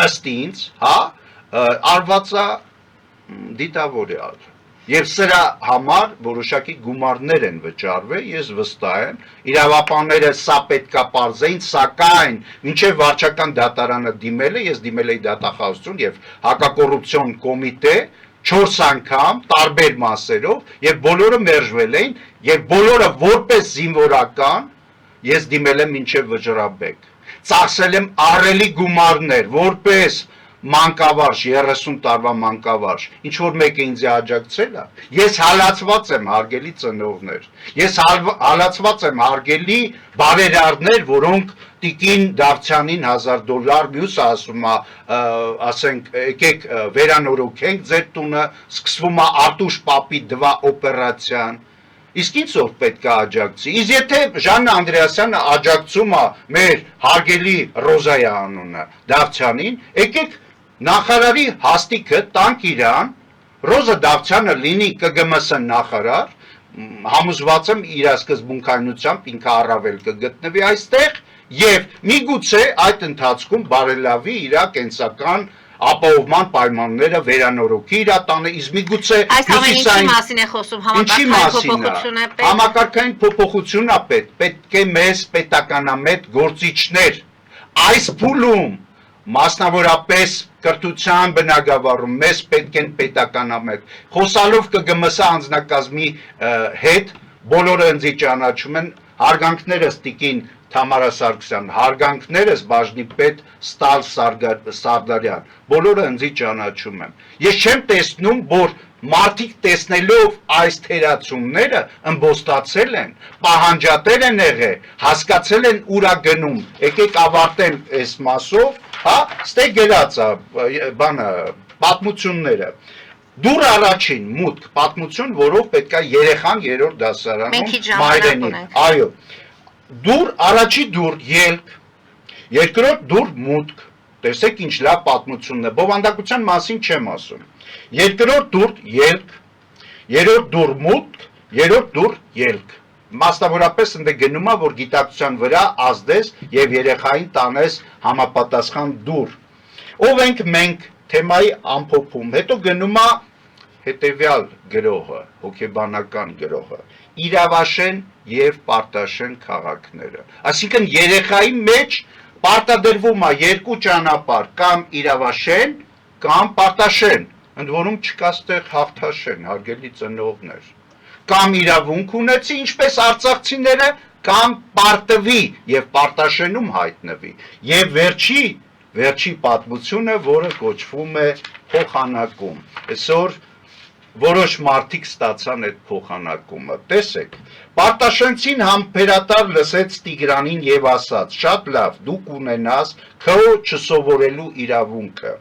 ըստ ինձ, հա, արված է դիտավորյալ։ Եվ սրա համար որոշակի գումարներ են վճարվել, ես վստահ եմ, իրավապանները սա պետքա պարզեին, սակայն մինչև վարչական դատարանը դիմել է, ես դիմել էի դատախազություն եւ հակակոռուպցիոն կոմիտե 4 անգամ տարբեր մասերով եւ բոլորը մերժվել էին եւ բոլորը որպես զինվորական ես դիմել եմ մինչեւ Վճռաբեկ ծախսել եմ ահռելի գումարներ որպես մանկավարժ 30 տարվա մանկավարժ ինչ որ մեկը ինձ աջակցել է ես հալածված եմ հարգելի ծնողներ ես հալածված եմ հարգելի բարերարներ որոնք Տիկին Դավթյանին $1000 մյուսը ասում է ասենք եկեք վերանորոգենք ձեր տունը սկսվում է Արտուշ Պապի դվա օպերացիան Իսկ ինչ որ պետք է աջակցի իսկ եթե Ժաննա Անդրեասյանը աջակցում է մեր հարգելի Ռոզայա անունը Դավթյանին եկեք նախարարի հաստիքը տանք իրան Ռոզա Դավթյանը լինի ԿԳՄՍ նախարար համոզված եմ իր սկզբունքայնությամբ ինքը առավել կգտնվի այստեղ Եվ միգուցե այդ ընթացքում բարելավի իր կենսական ապահովման պայմանները վերանորոգի իր տանը, իսկ միգուցե Այս ամեն ինչի մասին է խոսում, համակարգային փոփոխություն է պետք, պետք է մեզ պետականամետ գործիչներ այս փուլում մասնավորապես կրթության բնագավառում մեզ պետք են պետականամետ խոսալով ԿԳՄՍ անձնակազմի հետ բոլորը ինձ ճանաչում են Հարգանքներս Տիկին Թամարա Սարգսյան, հարգանքներս բաժնի պետ Ստալ Սարդարյան, բոլորը ինձի ճանաչում եմ։ Ես չեմ տեսնում, որ մարդիկ տեսնելով այս թերացումները ըմբոստացել են, պահանջատեր են եղել, հասկացել են ուրա գնում, եկեք ավարտեմ այս մասով, հա, ստե գերած բանը, պատմությունները։ Դուր առաջին մուտք պատմություն, որով պետք է երեխան երրորդ դասարանում մայրենի, այո, դուր առաջի դուր ելք, երկրորդ դուր մուտք, տեսեք ինչ լավ պատմությունն է, բովանդակության մասին չեմ ասում, երկրորդ դուր ելք, երրորդ դուր մուտք, երրորդ դուր ելք, մասնավորապես ընդ գնումա, որ գիտակցության վրա ազդես եւ երեխային տանես համապատասխան դուր, ով ենք մենք թեմայի ամփոփում, հետո գնումա հետևյալ գրողը, հոգեբանական գրողը, իրավաշեն եւ պարտաշեն քաղաքները, այսինքն երեխայի մեջ պարտադրվում է երկու ճանապարհ, կամ իրավաշեն, կամ պարտաշեն, ընդ որում չկա ստեղ հաղթաշեն, հարգելի ծնողներ, կամ իրավունք ունեցի, ինչպես արցախցիները, կամ պարտվի եւ պարտաշենում հայտնվի, եւ վերջի պատմությունը, որը կոչվում է փոխանակում, այսօր որոշ մարդիկ ստացան այդ փոխանակումը, տեսեք, Պարտաշենցին համբերատար լսեց Տիգրանին եւ ասաց, շատ լավ, դու կունենաս քո չսովորելու իրավունքը,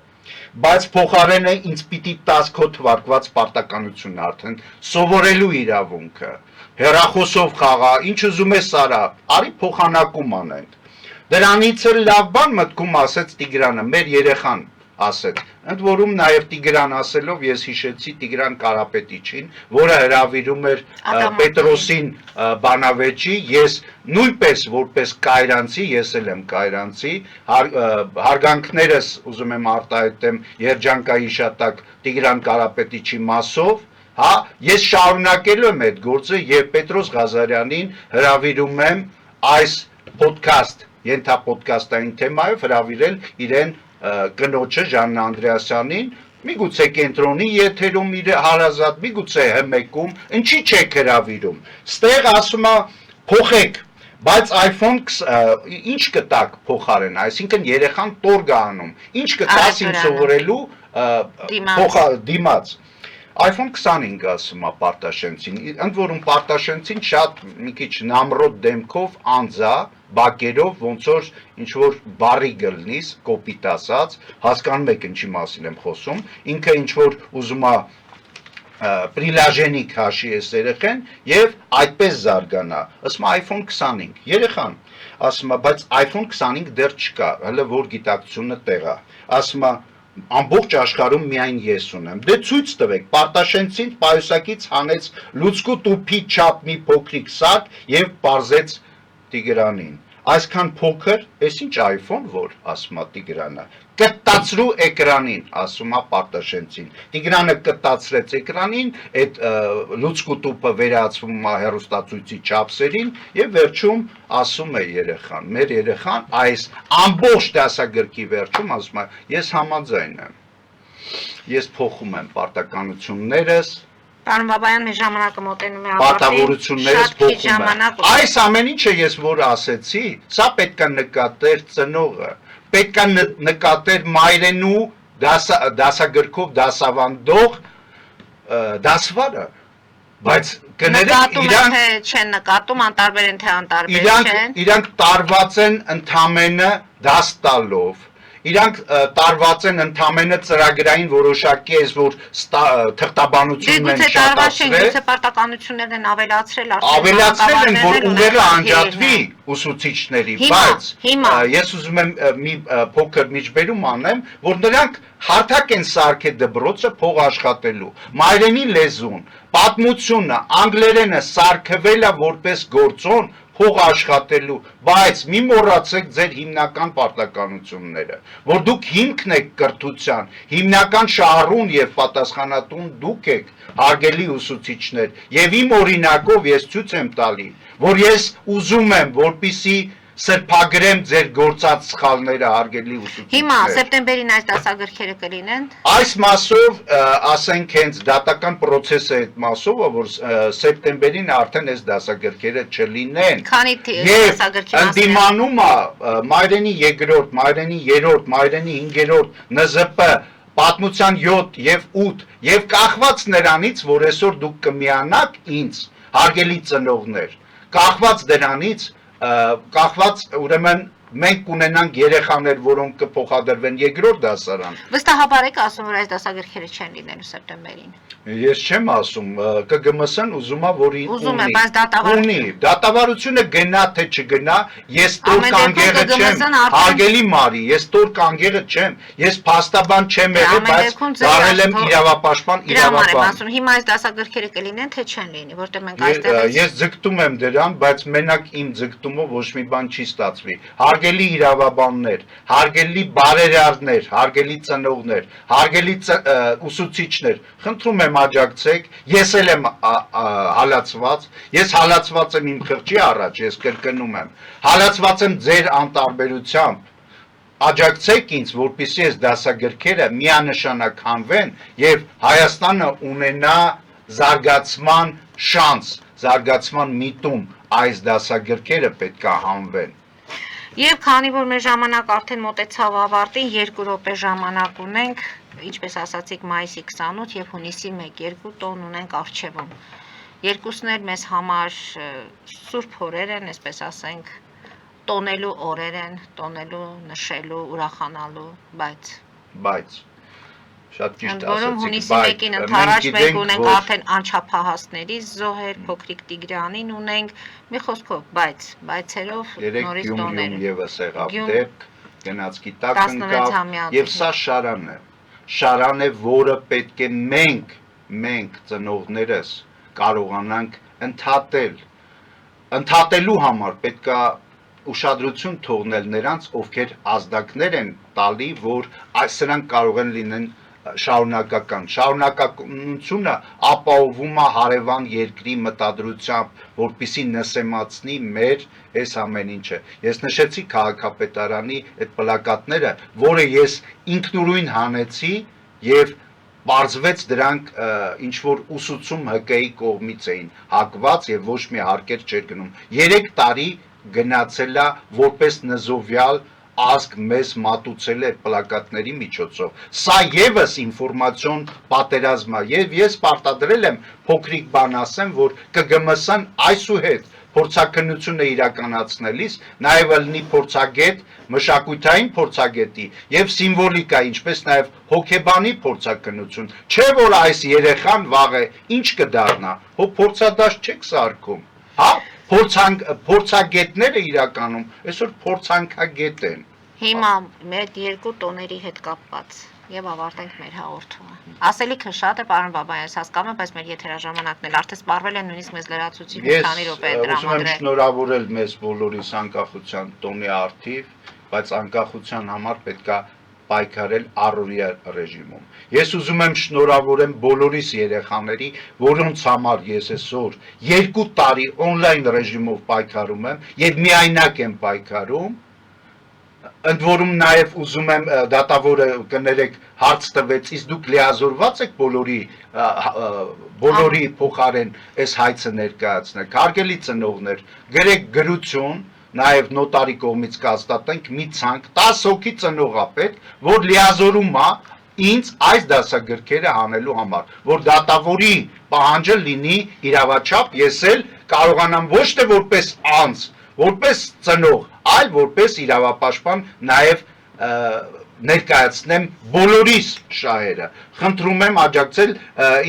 բայց փոխարենը ինձ պիտի տաս քո թվարկված պարտականությունը արդեն սովորելու իրավունքը, հեռախոսով խաղա, ինչ ուզում ես արա, արի փոխանակում անենք, դրանից էլ լավ բան մտքում ասեց Տիգրանը, մեր երեխան ասեց, ընդ որում նաև Տիգրան ասելով ես հիշեցի Տիգրան Կարապետիչին, որը հրավիրում էր Պետրոսին բանավեճի, ես նույնպես որպես կայրանցի, ես էլ եմ կայրանցի, հարգանքներս ուզում եմ արտահայտեմ երջանկայի հիշատակ Տիգրան Կարապետիչի մասով, հա, ես շարունակելու եմ այդ գործը եւ Պետրոս Ղազարյանին հրավիրում եմ այս ոդքասթ, ենթապոդքասթային թեմայով հրավիրել իրեն կնոջը Ժաննա Անդրեասյանին, միգուցե կենտրոնի եթերում իր հարազատ, միգուցե հմեկում, ինչի չեք հրավիրում, ստեղ ասում է փոխեք, բայց iPhone ինչ կտակ փոխարեն, այսինքն երեխան տոր գանում, ինչ կտաս ինձ սովորելու դիմաց, iPhone 25 ասում է Պարտաշենցին, ընդ որում Պարտաշենցին շատ մի քիչ նամրոտ դեմքով անձա, բակերով, ոնց որ ինչ-որ բարի գլնիս, կոպիտ ասած, հասկանում եք ինչի մասին եմ խոսում, ինքը ինչ-որ ուզում է պրիլաժենիկ հաշի ես երեխեն և այդպես զարգանա, ասում է iPhone 25, երեխան, ասում է, բայց iPhone 25 դեռ չկա, հլը որ գիտակցությունը տեղա, ասում է, ամբողջ աշխարհում միայն ես ունեմ, դե ցույց տվեք, Պարտաշենցին պայուսակից հանեց լուցկու տուփի չափ մի փոքրիկ սարք և պարզեց Տիգրանին, այսքան փոքր, ես ինչ iPhone որ, ասում է Տիգրանը, կտացրու էկրանին, ասում է Պարտաշենցին, Տիգրանը կտացրեց էկրանին, այդ լուցկու տուփը վերածվում է հեռուստացույցի չափսերին և վերջում ասում է երեխան, մեր երեխան այս ամբողջ դասագրքի վերջում ասում է, ես համաձայն եմ, ես փոխում եմ պարտականություններս, Պարոն Բաբայան, մեր ժամանակը մոտենում է պարտավորություններս փոխում եմ, այս ամեն ինչը ես որ ասեցի, սա պետք է նկատեր ծնողը, պետք է նկատեր մայրենու դասագրքով դասավանդող դասվարը, բայց նկատում են թե չեն նկատում, անտարբեր են թե անտարբեր չեն, իրանք տարված են ընդամենը դաս տալով, իրանք տարված են ընդամենը ծրագրային որոշակի ես, որ թղթաբանությունն են շատացրել, գուցե պարտականություններն են ավելացրել են, որ ուղերը անջատվի ուսուցիչների, բայց ես ուզում եմ մի փոքր միջբերում անեմ, որ նրանք հարթակ են սարքել դպրոցը փող աշխատելու, մայրենի լեզուն, պատմությունը, անգլերենը սարքվել է որպես գործոն փող աշխատելու, բայց մի մոռացեք ձեր հիմնական պարտականությունները, որ դուք հիմքն եք կրթության, հիմնական շահառուն եւ պատասխանատուն դուք եք, հարգելի ուսուցիչներ, եւ իմ օրինակով ես ցույց եմ տալի, որ ես ուզում եմ, որպիսի սրբագրեմ ձեր գործած սխալները, հարգելի ուսուցիչներ։ Հիմա սեպտեմբերին այս դասագրքերը կլինեն։ Այս մասով, ասենք հենց դատական process-ը այդ մասով, որ սեպտեմբերին արդեն այս դասագրքերը չլինեն։ Քանի դասագրքի մասին։ Ընդդիմանումը մայրենի երկրորդ, մայրենի երրորդ, մայրենի հինգերորդ, ՆԶՊ, պատմության 7 եւ 8 եւ կախված նրանից, որ այսօր դուք կմիանաք ինձ, հարգելի ծնողներ, կախված դրանից, կախված ուրեմն մենք կունենանք երեխաներ, որոնք կփոխադրվեն երկրորդ դասարան։ Վստահաբար եք ասում, որ այս դասագրքերը չեն լինելու սեպտեմբերին։ Ես չեմ ասում, ԿԳՄՍ-ն ուզում է, որ Ուզում է, բայց դատավարությունը ունի, դատավարությունը գնա թե չգնա, ես տոր կանգերը չեմ, հարգելի Մարի, ես տոր կանգերը չեմ, ես փաստաբան չեմ եղել, բայց դարել եմ իրավապաշտպան իրավաբան։ Հիմա այս դասագրքերը կլինեն թե չեն լինի, որտեղ մենք այստեղ Ես ձգտում եմ դրան, բայց մենակ իմ ձգտումով ոչ մի բան չի ստացվի։ Հարգելի իրավաբաններ, հարգելի բարերարներ, հարգելի ծնողներ, հարգելի ուսուցիչներ, խնդրում եմ աջակցեք, ես էլ եմ հալածված, ես հալածված եմ իմ խղճի առաջ, ես կրկնում եմ, հալածված եմ ձեր անտարբերությամբ, աջակցեք ինձ, որպեսզի այս դասագրքերը միանշանակ հանվեն եւ Հայաստանը ունենա զարգացման շանս, զարգացման միտում այս դասագրքերը պետք է հանվեն։ Եվ քանի որ մեր ժամանակ արդեն մոտեցավ ավարտին, 2 րոպե ժամանակ ունենք, ինչպես ասացիք, մայիսի 28 եւ հունիսի 1-2 տոն ունենք արխիվում։ Երկուսն էլ մեզ համար սուրբ օրեր են, այսպես ասենք, տոնելու օրեր են, տոնելու, նշելու, ուրախանալու, բայց Շատ ճիշտ որում ասացիք, հունիսի 1-ին ընդառաջ մենք ունենք արդեն անչափահասների զոհեր, փոքրիկ Տիգրանին ունենք, մի խոսքով, բայցերով նորից տոներ։ Երեք եւս եղավ դեպք, գնաց գիտակ ընկավ, եւ սա շարան է։ Շարան է, որը պետք է մենք ծնողներս կարողանանք ընդհատել։ Ընդհատելու համար պետք է ուշադրություն թողնել նրանց, ովքեր ազդակներ են տալի, որ սրանք կարող են լինեն շարունակականությունը ապահովում է հարևան երկրի մտադրությամբ, որպեսզի նսեմացնի մեր այս ամեն ինչը։ Ես նշեցի քաղաքապետարանի այդ պլակատները, որը ես ինքնուրույն հանեցի եւ բարձվեց դրանք ինչ որ ուսուցում ՀԿ-ի կողմից էին հակված եւ ոչ մի հարկեր չէր գնում։ 3 տարի գնացել է որպես նզովյալ ազգ մեզ մատուցել է պլակատների միջոցով։ Սա եւս ինֆորմացիոն պատերազմ է եւ ես պարտադրել եմ փոքրիկ բան ասեմ, որ ԿԳՄՍ-ն այսուհետ փորձակնությունը իրականացնելիս նաեւ լինի փորձագետ, մշակութային փորձագետի եւ սիմվոլիկա, ինչպես նաեւ հոգեբանի փորձակնություն, չէ որ այս երեխան վաղը ինչ կդառնա, հո փորձադաշտ չեք սարքում, հա? Փորձագետները իրականում այսօր փորձանքագետ են։ Հիմա մեր 2 տոների հետ կապված եւ ավարտենք մեր հաղորդումը։ Ասելիքը շատ է, պարոն Բաբայան, ես հասկանում եմ, բայց մեր եթերաժամանակն էլ արդեն սպառվել են, նույնիսկ մեզ լրացուցի մի քանի րոպե Ես ուզում եմ դրամադրել։ շնորհավորել մեզ բոլորիս անկախության տոնի արդիվ, բայց անկախության համար պետք է պայքարել առօրյա ռեժիմում։ Ես ուզում եմ շնորհավորեմ բոլորիս երեխաների, որոնց համար ես այսօր 2 տարի on-line ռեժիմով պայքարում եմ եւ միայնակ եմ պայքարում։ Ընդ որում նաեւ ուզում եմ դատավորը կներեք հարց տվեց, իսկ դուք լիազորված եք բոլորի փոխարեն այս հայցը ներկայացնել։ Հարգելի ծնողներ, գրեք գրություն նաև նոտարի կողմից կհաստատենք մի ցանկ 10 հոգի ծնողապետ, որ լիազորում է ինձ այս դասագրքերը հանելու համար, որ դատավորի պահանջը լինի իրավաչափ, ես էլ կարողանամ ոչ թե որպես անձ, որպես ծնող, այլ որպես իրավապաշտպան նաև ներկայացնեմ բոլորիս շահերը։ Խնդրում եմ աջակցել,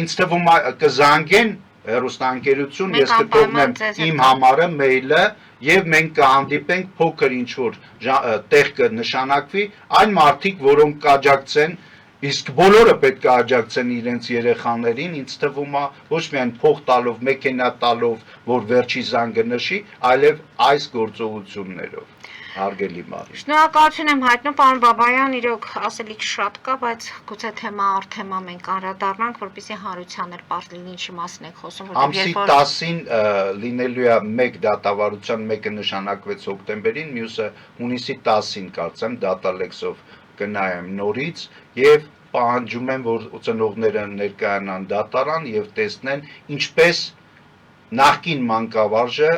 ինձ թվում է կզանգեն հեռուստաընկերություն, ես կթողնեմ իմ համարը, մեյլը եւ մենք կհանդիպենք փոքր ինչ որ տեղ կնշանակվի այն մարդիկ, որոնք կաջակցեն, իսկ բոլորը պետք է աջակցեն իրենց երեխաներին, ինձ թվում է ոչ միայն փող տալով, մեքենա տալով, որ վերջի զանգը նշի, այլև այս գործողություններով։ Հարգելի Մարի։ Շնորհակալություն եմ հայտնում, պարոն Բաբայան, իրոք ասելիք շատ կա, բայց գուցե թեմա առ թեմա մենք անդրադառնանք, որպեսզի հանրությանն էլ պարզ լինի ինչի մասին եք խոսում, Ամսի 10-ին լինելու է մեկ դատավարության, մեկը նշանակվեց հոկտեմբերին, մյուսը հունիսի 10-ին կարծեմ դատալեքսով կնայեմ նորից եւ պահանջում եմ, որ ծնողները ներկայանան դատարան եւ տեսնեն ինչպես նախկին մանկավարժը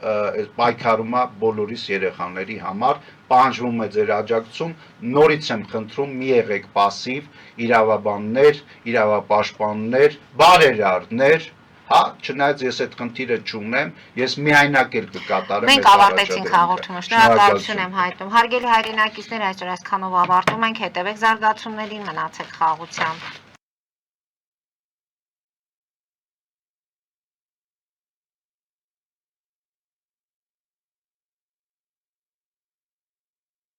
պայքարում է բոլորիս երեխաների համար, պահանջվում է ձեր աջակցություն, նորից եմ խնդրում, մի եղեք պասիվ, իրավաբաններ, իրավապաշտպաններ, բարերարներ, հա, չնայած ես այդ խնդիրը չունեմ, ես միայնակ էլ կկատարեմ Մենք ավարտեցինք հաղորդումը, շնորհակալություն եմ հայտնում։ Հարգելի հայրենակիցներ, այսօր այսքանով ավարտում ենք, հետևեք զարգացումներին, մնացեք խաղաղությամբ։